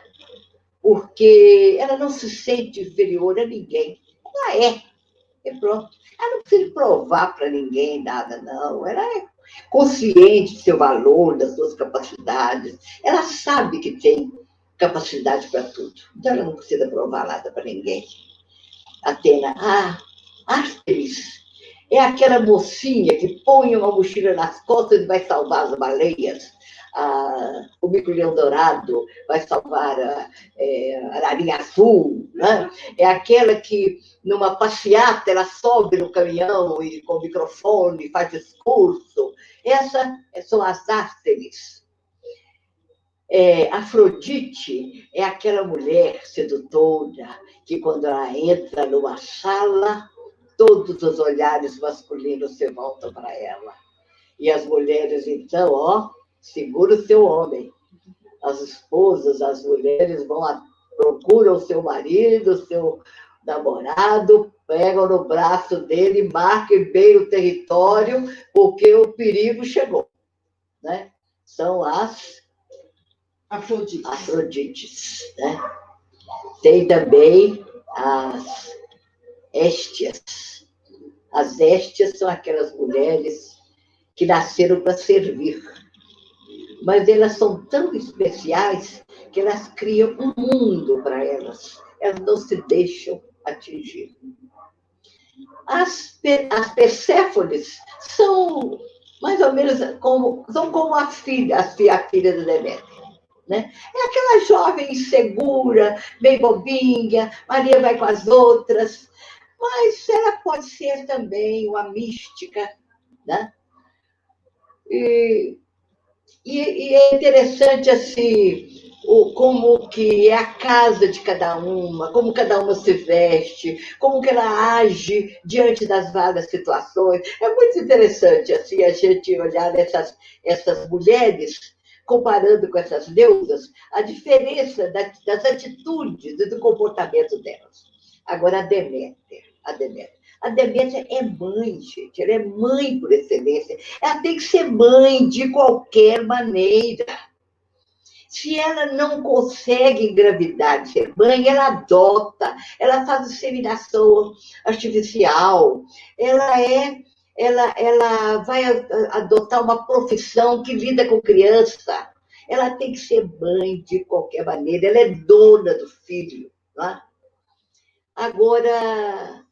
S2: porque ela não se sente inferior a ninguém. Ela é pronto. Ela não precisa provar para ninguém nada, não. Ela é consciente do seu valor, das suas capacidades. Ela sabe que tem capacidade para tudo. Então, ela não precisa provar nada para ninguém. Atena, Artemis, é aquela mocinha que põe uma mochila nas costas e vai salvar as baleias. O mico-leão dourado vai salvar a ararinha azul. Né? É aquela que, numa passeata, ela sobe no caminhão e com o microfone faz discurso. Essas são as Artemis. Afrodite é aquela mulher sedutora que, quando ela entra numa sala, todos os olhares masculinos se voltam para ela. E as mulheres, então, segura o seu homem. As esposas, as mulheres procuram o seu marido, o seu namorado, pegam no braço dele, marquem bem o território, porque o perigo chegou. Né? São as Afrodites. Né? Tem também as Éstias. As Éstias são aquelas mulheres que nasceram para servir. Mas elas são tão especiais que elas criam um mundo para elas. Elas não se deixam atingir. As Perséfones são mais ou menos como a filha de Deméter. Né? É aquela jovem insegura, bem bobinha, Maria vai com as outras, mas ela pode ser também uma mística. Né? E é interessante assim, como que é a casa de cada uma, como cada uma se veste, como que ela age diante das várias situações. É muito interessante assim, a gente olhar essas mulheres, comparando com essas deusas, a diferença das atitudes e do comportamento delas. Agora, a Deméter é mãe, gente. Ela é mãe por excelência. Ela tem que ser mãe de qualquer maneira. Se ela não consegue engravidar de ser mãe, ela adota, ela faz inseminação artificial, ela vai adotar uma profissão que lida com criança. Ela tem que ser mãe de qualquer maneira, ela é dona do filho. Não é? Agora,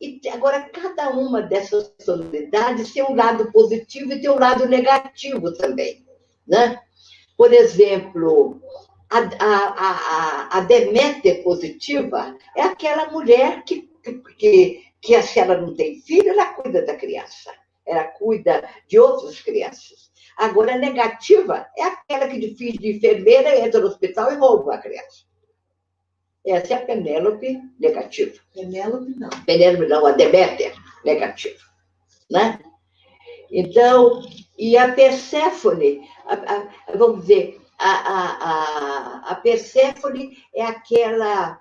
S2: cada uma dessas personalidades tem um lado positivo e tem um lado negativo também. Né? Por exemplo, a Deméter positiva é aquela mulher que, se ela não tem filho, ela cuida da criança. Ela cuida de outras crianças. Agora, a negativa é aquela que finge de enfermeira, entra no hospital e rouba a criança. Essa é a Penélope negativa. Penélope não, a Deméter negativa. Né? Então, e a Perséfone, vamos dizer, a Perséfone é aquela,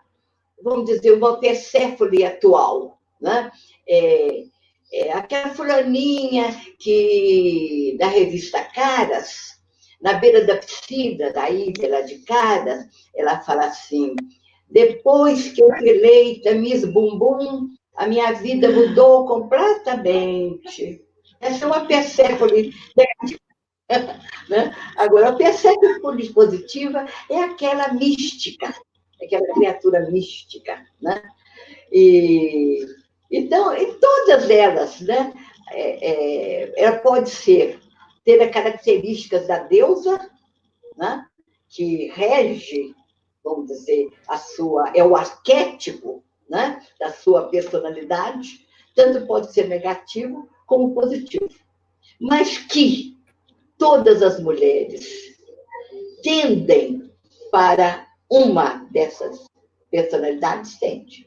S2: vamos dizer, uma Perséfone atual, né? É aquela fulaninha que, da revista Caras, na beira da piscina, da ilha lá de Caras, ela fala assim, depois que eu fui eleita Miss Bumbum, a minha vida mudou completamente. Essa é uma Perséfone negativa. Né? Agora, a Perséfone positiva é aquela mística, aquela criatura mística. Né? Então, em todas elas, né? Ela pode ter as características da deusa, né? Que rege, vamos dizer, é o arquétipo, né? Da sua personalidade, tanto pode ser negativo como positivo. Mas que todas as mulheres tendem para uma dessas personalidades, tende.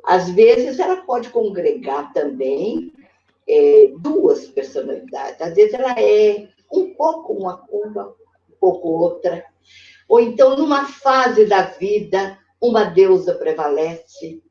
S2: Às vezes, ela pode congregar também duas personalidades. Às vezes, ela é um pouco uma, um pouco outra. Ou então, numa fase da vida, uma deusa prevalece,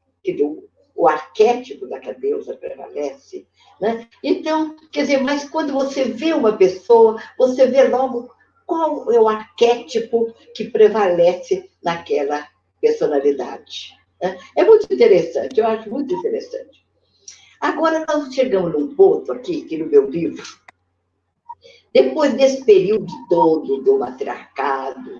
S2: o arquétipo da deusa prevalece. Né? Então, quer dizer, mas quando você vê uma pessoa, você vê logo qual é o arquétipo que prevalece naquela personalidade. Né? É muito interessante, eu acho muito interessante. Agora, nós chegamos num ponto aqui, que no meu livro, depois desse período todo do matriarcado,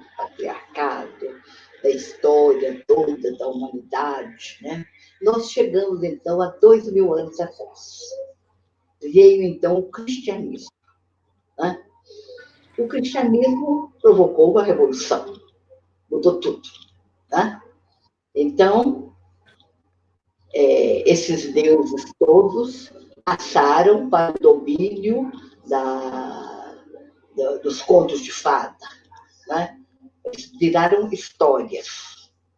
S2: da história toda da humanidade, né? Nós chegamos, então, a 2000 anos atrás. Veio, então, o cristianismo. Né? O cristianismo provocou uma revolução, mudou tudo. Né? Então, esses deuses todos passaram para o domínio dos contos de fada. Né? Eles viraram histórias.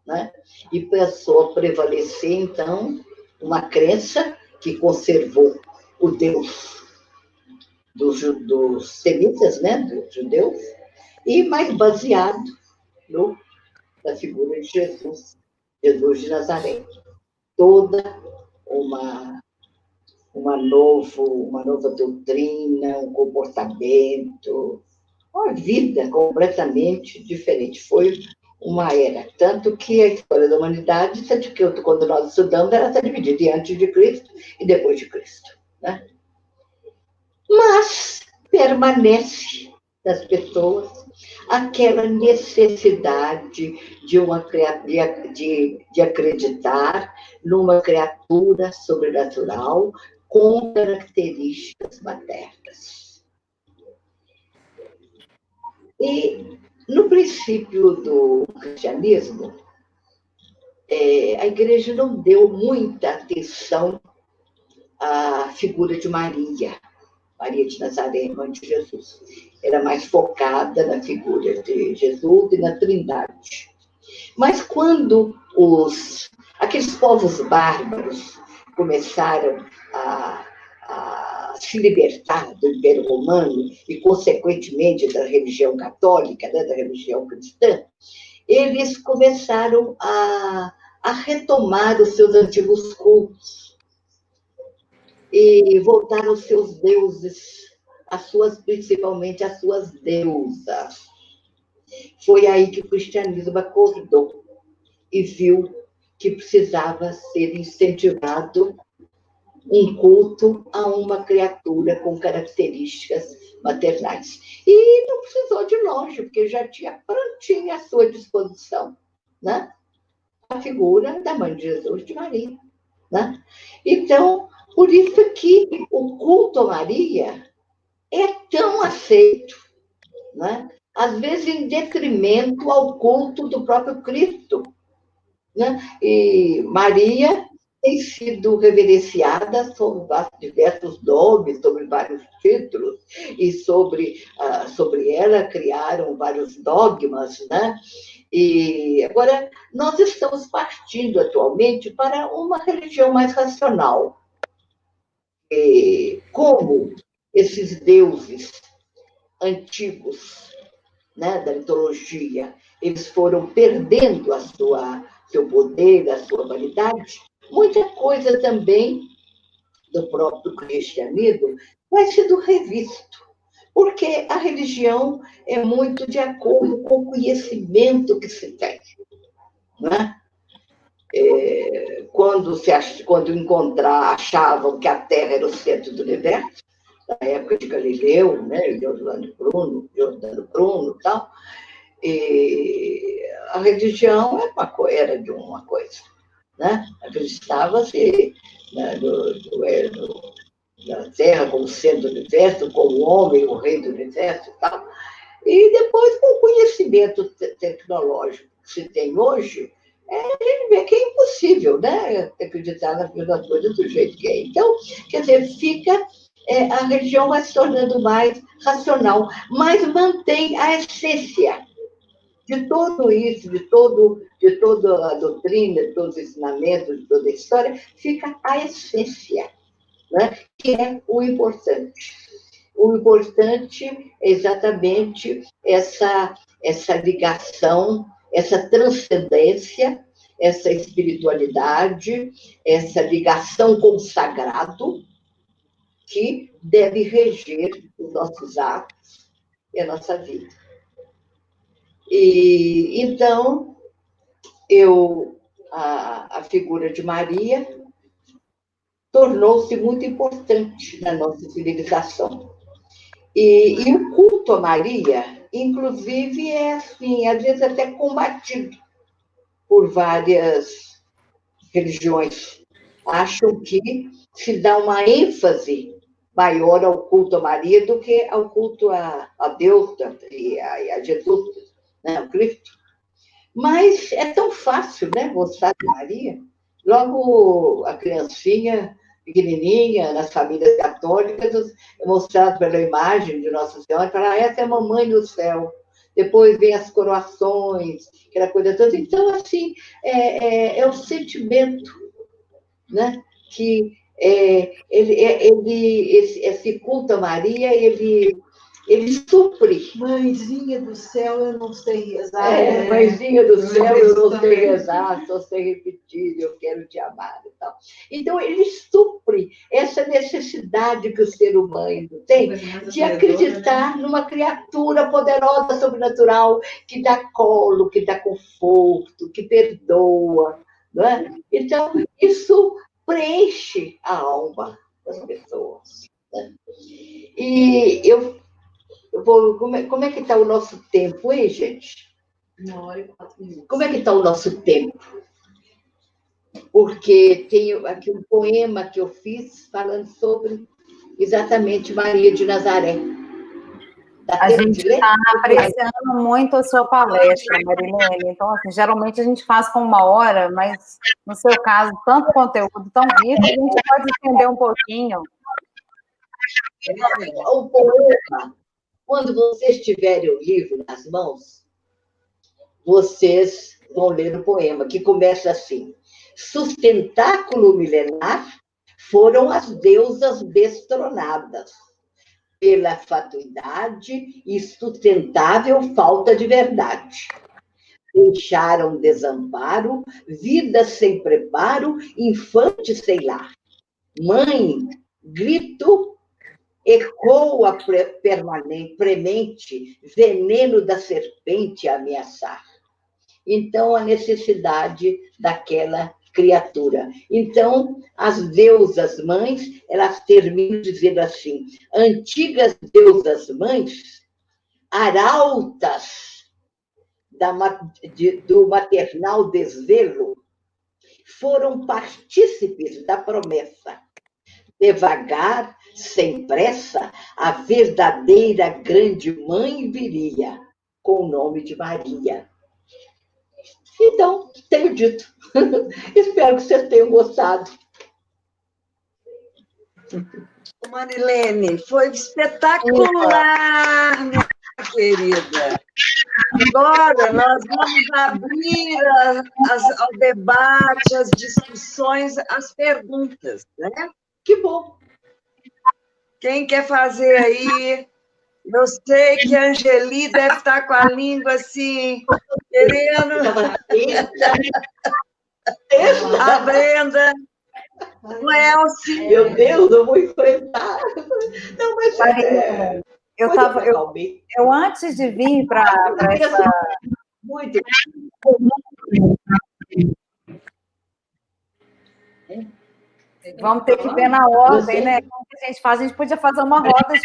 S2: Né? E passou a prevalecer, então, uma crença que conservou o Deus dos semitas, né? Dos judeus, e mais baseado na figura de Jesus de Nazaré. Toda uma nova doutrina, um comportamento, uma vida completamente diferente. Foi uma era. Tanto que a história da humanidade, quando nós estudamos, ela está dividida em antes de Cristo e depois de Cristo. Né? Mas permanece das pessoas aquela necessidade de acreditar numa criatura sobrenatural com características maternas. E, no princípio do cristianismo, a igreja não deu muita atenção à figura de Maria de Nazaré, mãe de Jesus. Era mais focada na figura de Jesus e na Trindade. Mas quando aqueles povos bárbaros começaram a se libertar do Império Romano e, consequentemente, da religião católica, né, da religião cristã, eles começaram a retomar os seus antigos cultos e voltar aos seus deuses, principalmente as suas deusas. Foi aí que o cristianismo acordou e viu que precisava ser incentivado um culto a uma criatura com características maternais. E não precisou de longe, porque já tinha prontinha à sua disposição, né? A figura da mãe de Jesus, de Maria. Né? Então, por isso que o culto a Maria é tão aceito, né? Às vezes em detrimento ao culto do próprio Cristo. Né? E Maria tem sido reverenciada sobre diversos nomes, sobre vários títulos, e sobre ela criaram vários dogmas, né? E agora nós estamos partindo atualmente para uma religião mais racional. E como esses deuses antigos, né, da mitologia, eles foram perdendo seu poder, a sua validade, muita coisa também do próprio cristianismo vai sendo revisto, porque a religião é muito de acordo com o conhecimento que se tem. Né? Quando achavam que a Terra era o centro do universo, na época de Galileu, né, Giordano Bruno e tal, e a religião era de uma coisa. Né? Acreditava-se, né, na Terra como centro do universo, como o homem, o rei do universo e tal. E depois, com o conhecimento tecnológico que se tem hoje, a gente vê que é impossível, né, acreditar nas coisas do jeito que é. Então, quer dizer, a religião vai se tornando mais racional, mas mantém a essência de tudo isso, de toda a doutrina, de todos os ensinamentos, de toda a história, fica a essência, né, que é o importante. O importante é exatamente essa ligação, essa transcendência, essa espiritualidade, essa ligação com o sagrado, que deve reger os nossos atos e a nossa vida. E então, a figura de Maria tornou-se muito importante na nossa civilização. E o culto a Maria, inclusive, é assim, às vezes até combatido por várias religiões. Acham que se dá uma ênfase maior ao culto a Maria do que ao culto a Deus e a Jesus, né, ao Cristo. Mas é tão fácil, né, gostar de Maria. Logo, a criancinha pequenininha, nas famílias católicas, é mostrado pela imagem de Nossa Senhora, para essa é a mamãe do céu. Depois vem as coroações, aquela coisa toda. Então, assim, é o sentimento, né, que esse culto a Maria, ele supre.
S3: Mãezinha do céu, eu não sei rezar.
S2: Mãezinha do céu, eu não sei rezar, só sei repetir, eu quero te amar e tal. Então, ele supre essa necessidade que o ser humano tem de acreditar numa criatura poderosa, sobrenatural, que dá colo, que dá conforto, que perdoa. Não é? Então, isso preenche a alma das pessoas. Né? E como é que está o nosso tempo, hein, gente?
S3: 1h04.
S2: Como é que está o nosso tempo? Porque tem aqui um poema que eu fiz falando sobre exatamente Maria de Nazaré.
S4: A gente está apreciando muito a sua palestra, Marilene. Então, assim, geralmente a gente faz com 1 hora, mas no seu caso, tanto conteúdo tão rico, a gente pode estender um pouquinho.
S2: O poema, quando vocês tiverem o livro nas mãos, vocês vão ler o poema, que começa assim: sustentáculo milenar foram as deusas destronadas pela fatuidade e sustentável falta de verdade. Deixaram desamparo, vida sem preparo, infante sem lar. Mãe, grito ecoa premente, veneno da serpente a ameaçar. Então, a necessidade daquela criatura. Então, as deusas mães, elas terminam dizendo assim: antigas deusas mães, arautas do maternal desvelo, foram partícipes da promessa. Devagar, sem pressa, a verdadeira grande mãe viria, com o nome de Maria. Então, tenho dito. Espero que vocês tenham gostado.
S1: Marilene, foi espetacular, minha querida. Agora nós vamos abrir ao debate, às discussões, às perguntas, né?
S2: Que bom.
S1: Quem quer fazer aí? Eu sei que a Angeli deve estar com a língua assim, querendo. A Brenda. O Elcio.
S2: Meu Deus, eu vou enfrentar. Não, mas
S4: eu antes de vir para essa...
S2: Muito.
S4: Vamos ter que ver na ordem, né? Como que a gente faz? A gente podia fazer uma roda de...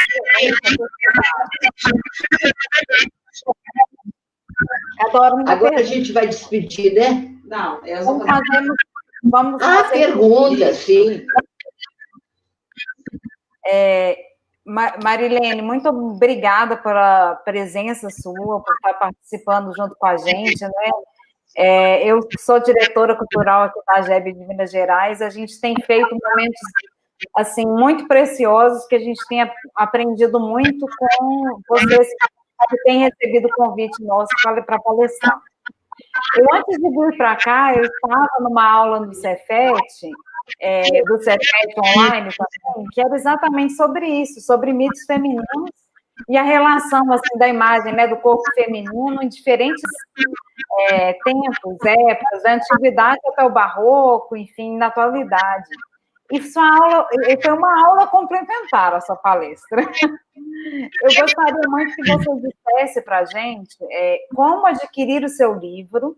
S2: Agora a gente vai despedir, né?
S4: Não, vamos fazer
S2: pergunta, sim.
S4: Marilene, muito obrigada pela presença sua, por estar participando junto com a gente, né? Eu sou diretora cultural aqui da AGEB de Minas Gerais, a gente tem feito momentos assim, muito preciosos, que a gente tem aprendido muito com vocês que têm recebido o convite nosso para palestrar. Antes de vir para cá, eu estava numa aula do Cefet online também, que era exatamente sobre isso, sobre mitos femininos e a relação assim, da imagem, né, do corpo feminino em diferentes tempos, épocas, da antiguidade até o barroco, enfim, na atualidade. E foi uma aula complementar a sua palestra. Eu gostaria muito que você dissesse para a gente como adquirir o seu livro,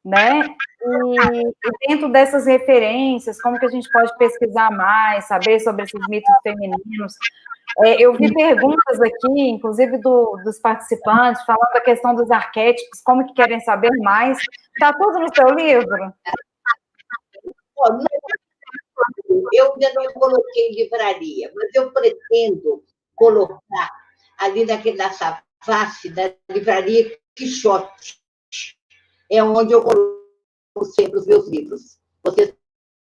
S4: né? E dentro dessas referências, como que a gente pode pesquisar mais, saber sobre esses mitos femininos. Eu vi perguntas aqui, inclusive dos participantes, falando da questão dos arquétipos, como que querem saber mais. Está tudo no seu livro?
S2: Eu ainda não coloquei em livraria, mas eu pretendo colocar ali nessa face da livraria Quixote. É onde eu coloco sempre os meus livros. Vocês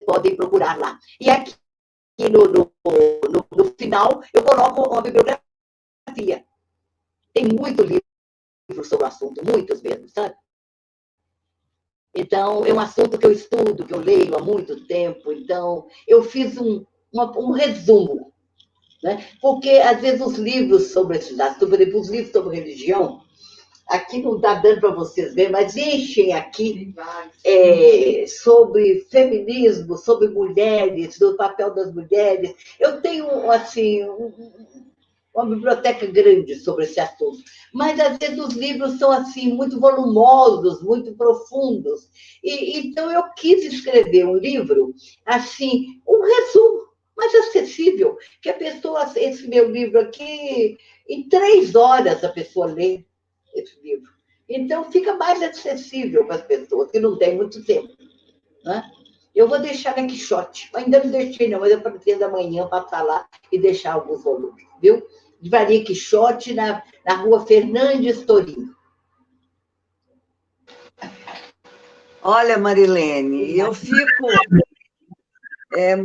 S2: podem procurar lá. E aqui no final eu coloco uma bibliografia. Tem muito livro sobre o assunto, muitos mesmo, sabe? Então, é um assunto que eu estudo, que eu leio há muito tempo. Então, eu fiz um resumo, né? Porque, às vezes, os livros sobre esses assuntos, por exemplo, os livros sobre religião, aqui não está dando para vocês verem, mas enchem aqui sobre feminismo, sobre mulheres, do papel das mulheres. Eu tenho, assim, uma biblioteca grande sobre esse assunto. Mas, às vezes, os livros são, assim, muito volumosos, muito profundos. Então, eu quis escrever um livro, assim, um resumo mais acessível, que a pessoa, esse meu livro aqui, em 3 horas a pessoa lê esse livro. Então, fica mais acessível para as pessoas, que não têm muito tempo. Né? Eu vou deixar na Quixote. Ainda não deixei, não, mas eu pretendo amanhã passar lá e deixar alguns volumes, viu? Livraria Quixote, na rua Fernandes Torinho.
S1: Olha, Marilene, eu fico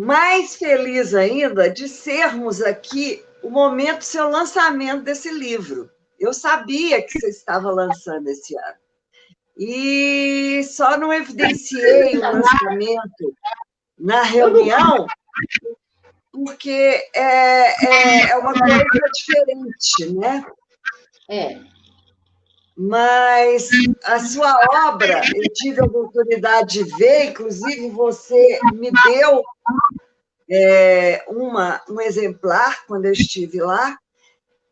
S1: mais feliz ainda de sermos aqui o momento do seu lançamento desse livro. Eu sabia que você estava lançando esse ano. E só não evidenciei o lançamento na reunião, porque é uma coisa diferente, né? Mas a sua obra, eu tive a oportunidade de ver, inclusive você me deu um exemplar quando eu estive lá.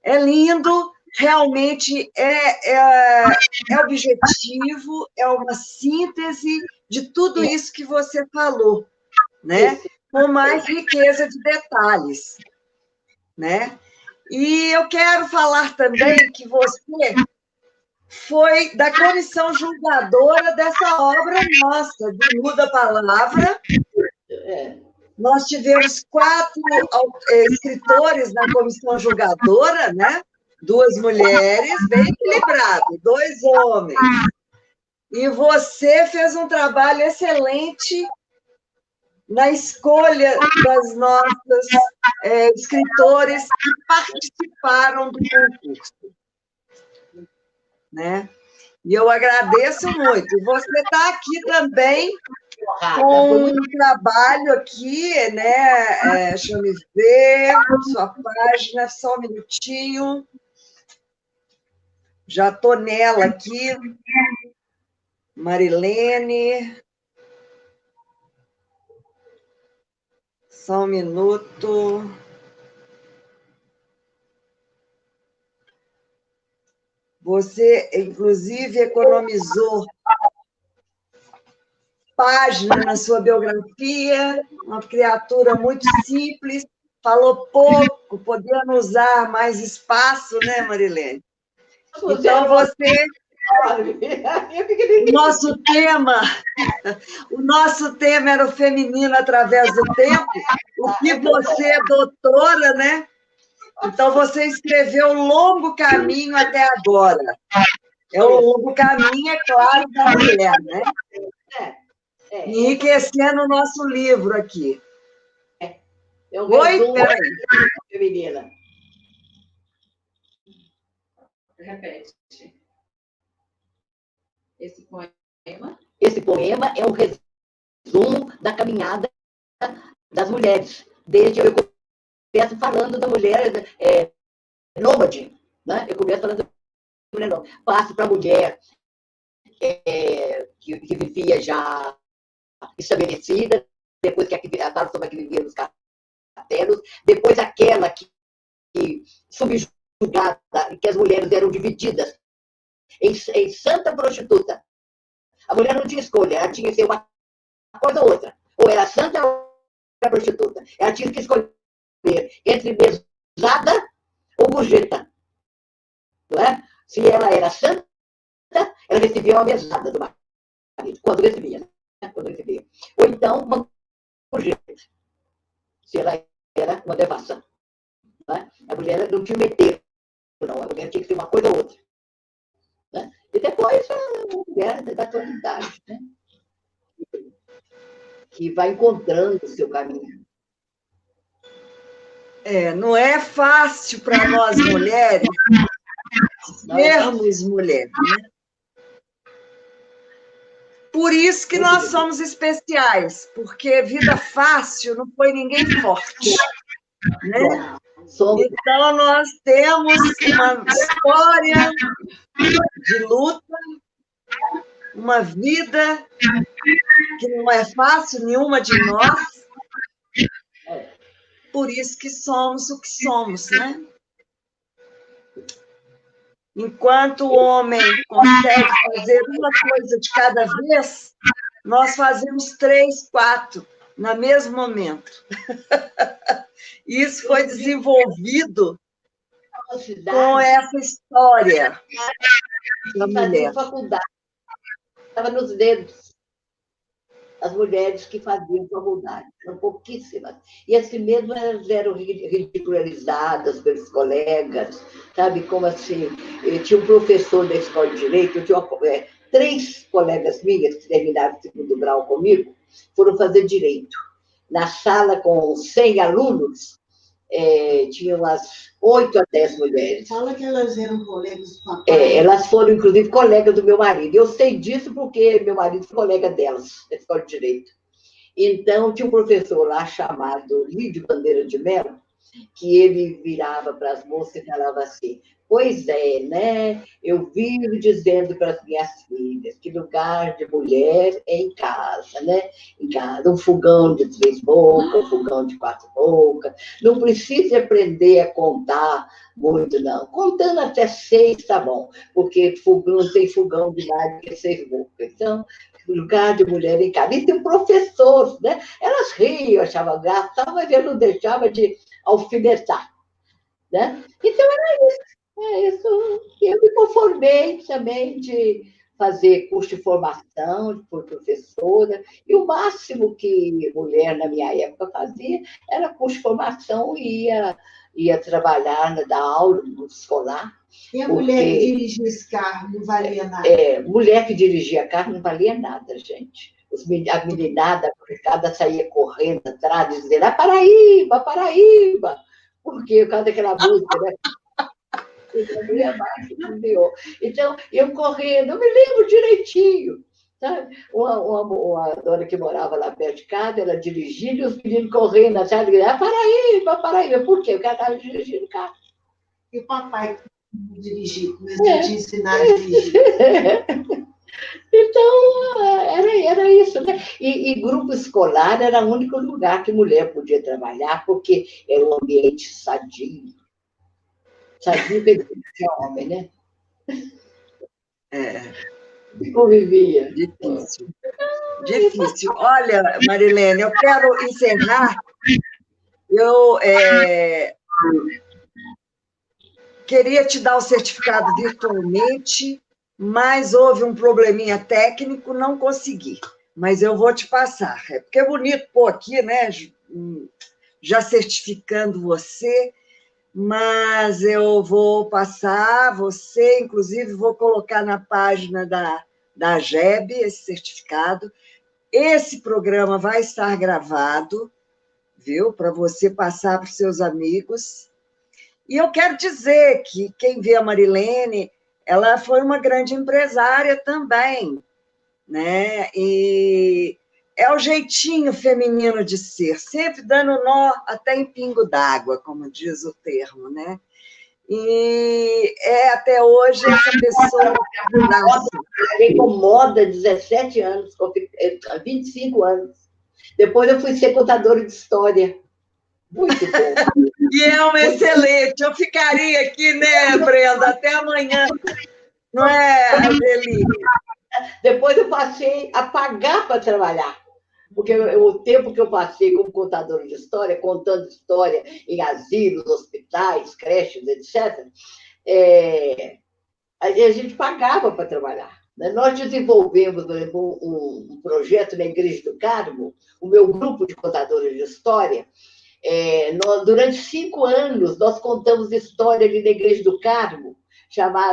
S1: É lindo, realmente é objetivo, é uma síntese de tudo isso que você falou, né? Com mais riqueza de detalhes, né? E eu quero falar também que você foi da comissão julgadora dessa obra nossa, de Muda a Palavra. Nós tivemos 4 escritores na comissão julgadora, né? 2 mulheres, bem equilibrado, 2 homens. E você fez um trabalho excelente na escolha das nossas escritores que participaram do concurso, né? E eu agradeço muito. E você está aqui também com um trabalho aqui, né? Deixa eu me ver, sua página, só um minutinho. Já estou nela aqui. Marilene. Só um minuto. Você, inclusive, economizou página na sua biografia, uma criatura muito simples, falou pouco, podendo usar mais espaço, né, Marilene? Então, você... O nosso tema era o feminino através do tempo, o que você é doutora, né? Então, você escreveu um longo caminho até agora. É um longo caminho, é claro, da mulher, né? Enriquecendo o nosso livro aqui. Oi, peraí.
S2: Feminina.
S5: Repete. Esse
S2: poema é um resumo da caminhada das mulheres. Desde eu começo falando da mulher nômade, né? Eu começo falando da mulher nômade. Passo para a mulher que vivia já estabelecida, depois que falo sobre a que vivia nos castelos, depois aquela que subjugada, que as mulheres eram divididas em santa prostituta. A mulher não tinha escolha, ela tinha que ser uma coisa ou outra. Ou era santa ou era prostituta. Ela tinha que escolher entre mesada ou gorjeta. Não é? Se ela era santa, ela recebia uma mesada do marido, quando recebia. Né? Quando recebia. Ou então, uma gorjeta. Se ela era uma devassa. Não é? A mulher não tinha meter, não. A mulher tinha que ser uma coisa ou outra. Né? E depois a mulher da atualidade, né? Que vai encontrando o seu caminho.
S1: Não é fácil para nós mulheres sermos mulheres, né? Por isso que nós somos especiais, porque vida fácil não foi ninguém forte, né? Então, nós temos uma história de luta, uma vida que não é fácil, nenhuma de nós. Por isso que somos o que somos, né? Enquanto o homem consegue fazer uma coisa de cada vez, nós fazemos 3, 4 no mesmo momento. Isso foi desenvolvido com essa história da mulher.
S2: Faculdade. Estava nos dedos. As mulheres que faziam faculdade, eram pouquíssimas. E assim mesmo elas eram ridicularizadas pelos colegas, sabe? Como assim, eu tinha um professor da escola de direito, eu tinha 3 colegas minhas que terminaram o segundo grau comigo, foram fazer direito. Na sala com 100 alunos, tinham umas 8 a 10 mulheres.
S3: Fala que elas eram colegas do papai.
S2: Elas foram, inclusive, colegas do meu marido. Eu sei disso porque meu marido foi colega delas, da escola de direito. Então, tinha um professor lá chamado Lídio Bandeira de Mello, que ele virava para as moças e falava assim: pois é, né? Eu vivo dizendo para as minhas filhas que lugar de mulher é em casa, né? Em casa, um fogão de 3 bocas, um fogão de 4 bocas. Não precisa aprender a contar muito, não. Contando até 6 tá bom, porque não tem fogão de mais do que 6 bocas. Então, lugar de mulher em casa. E tem professores, né? Elas riam, achavam graça, mas eu não deixava de alfinetar, né? Então, é isso. Eu me conformei também de fazer curso de formação, de professora, e o máximo que mulher na minha época fazia era curso de formação e ia trabalhar, dar aula no escolar.
S3: E a mulher que dirigia esse carro não valia nada?
S2: Mulher que dirigia carro não valia nada, gente. A meninada, cada saía correndo atrás, dizendo: Paraíba, Paraíba! Porque por causa daquela música, né? Então, eu correndo, eu me lembro direitinho. Sabe? Uma dona que morava lá perto de casa, ela dirigindo e os meninos correndo atrás, dizendo: Paraíba, Paraíba. Por quê? Porque ela estava dirigindo o carro.
S3: E o papai dirigir, começou a te ensinar a dirigir.
S2: Então, era isso, né? E grupo escolar era o único lugar que mulher podia trabalhar, porque era um ambiente sadio. Sadio que tinha homem, né? Convivia.
S1: Difícil. Difícil. Olha, Marilene, eu quero encerrar. Eu queria te dar o certificado virtualmente, mas houve um probleminha técnico, não consegui. Mas eu vou te passar. É porque é bonito pôr aqui, né? Já certificando você, mas eu vou passar você, inclusive vou colocar na página da AGEB esse certificado. Esse programa vai estar gravado, viu? Para você passar para os seus amigos. E eu quero dizer que quem vê a Marilene, ela foi uma grande empresária também, né? E é o jeitinho feminino de ser, sempre dando nó até em pingo d'água, como diz o termo, né? E até hoje essa pessoa...
S2: Trabalhei com moda há 17 anos, 25 anos. Depois eu fui ser contadora de história. Muito bom.
S1: E é um excelente. Eu ficaria aqui, né, Brenda, até amanhã. Não é, Angeli?
S2: Depois eu passei a pagar para trabalhar. Porque o tempo que eu passei como contadora de história, contando história em asilos, hospitais, creches, etc., a gente pagava para trabalhar. Nós desenvolvemos, por exemplo, um projeto na Igreja do Carmo, o meu grupo de contadores de história. Durante 5 anos, nós contamos história ali na Igreja do Carmo.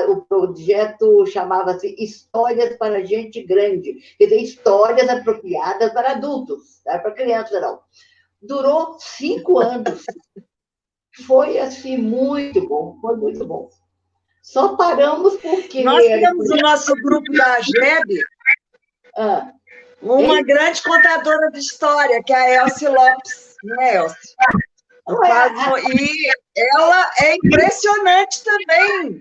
S2: O projeto chamava-se Histórias para Gente Grande, quer dizer, histórias apropriadas para adultos, não para crianças, não. Durou 5 anos. Foi, assim, muito bom, foi muito bom. Só paramos porque...
S1: Nós temos o nosso grupo da AGEB, uma grande contadora de história, que é a Elci Lopes, não é, Elci? E ela é impressionante também.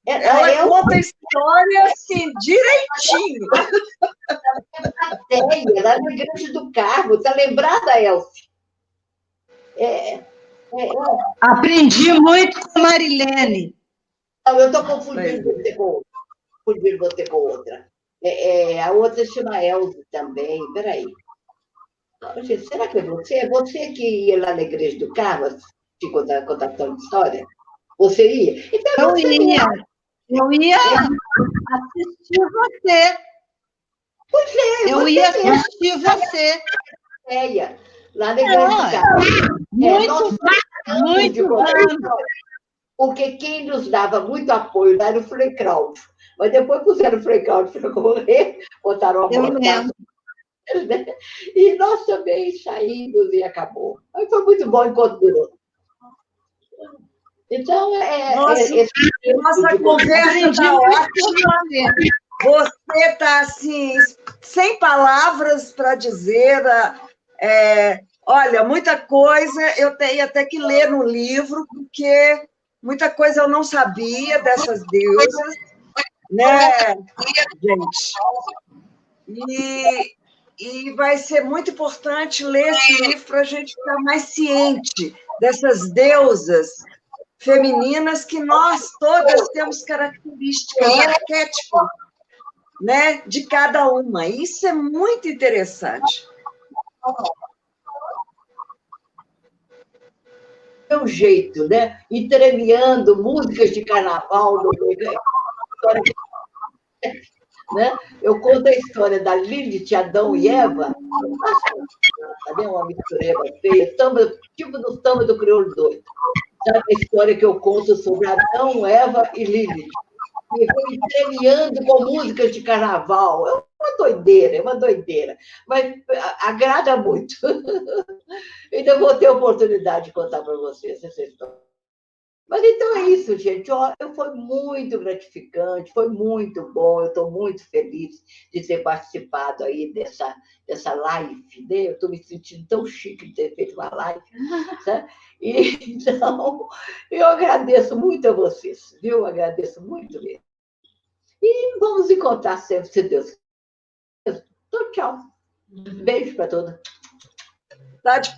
S1: Ela conta história assim, direitinho.
S2: Lá na Igreja do Carmo, está lembrada, Elci?
S6: Aprendi muito com a Marilene.
S2: Não, eu estou confundindo você com outra. A outra se chama Elza também. Peraí. Gente, será que é você? É você que ia lá na Igreja do Carmo, de contação de história? Você ia? Então,
S6: Eu ia assistir você.
S2: Pois é,
S6: eu ia assistir você.
S2: Lá na Igreja do Carmo.
S6: Muito bom.
S2: Porque quem nos dava muito apoio era o Frei Cláudio. Mas depois puseram o Frei Cláudio para correr, botaram a porta. E nós também saímos e acabou. Mas foi muito bom enquanto durou. Então,
S1: nossa conversa está ótima. Você está, assim, sem palavras para dizer. Olha, muita coisa eu tenho até que ler no livro, porque muita coisa eu não sabia dessas deusas, né, gente? E vai ser muito importante ler esse livro para a gente ficar mais ciente dessas deusas femininas que nós todas temos características, arquétipos, né, de cada uma. Isso é muito interessante.
S2: Meu jeito, né? Entremeando músicas de carnaval, né? Eu conto a história da Lilith, Adão e Eva. Cadê uma mistureba feia? Tipo do samba do Crioulo Doido. Sabe a história que eu conto sobre Adão, Eva e Lilith? E vou entremeando com músicas de carnaval. É uma doideira, é uma doideira. Mas agrada muito. Então, eu vou ter a oportunidade de contar para vocês essa história. Mas então é isso, gente. Ó, foi muito gratificante, foi muito bom. Eu estou muito feliz de ter participado aí dessa live, né? Eu estou me sentindo tão chique de ter feito uma live. Né? E, então, eu agradeço muito a vocês, viu? Agradeço muito mesmo. E vamos encontrar sempre, se Deus quiser. Então, tchau. Beijo para todos.
S1: Tá de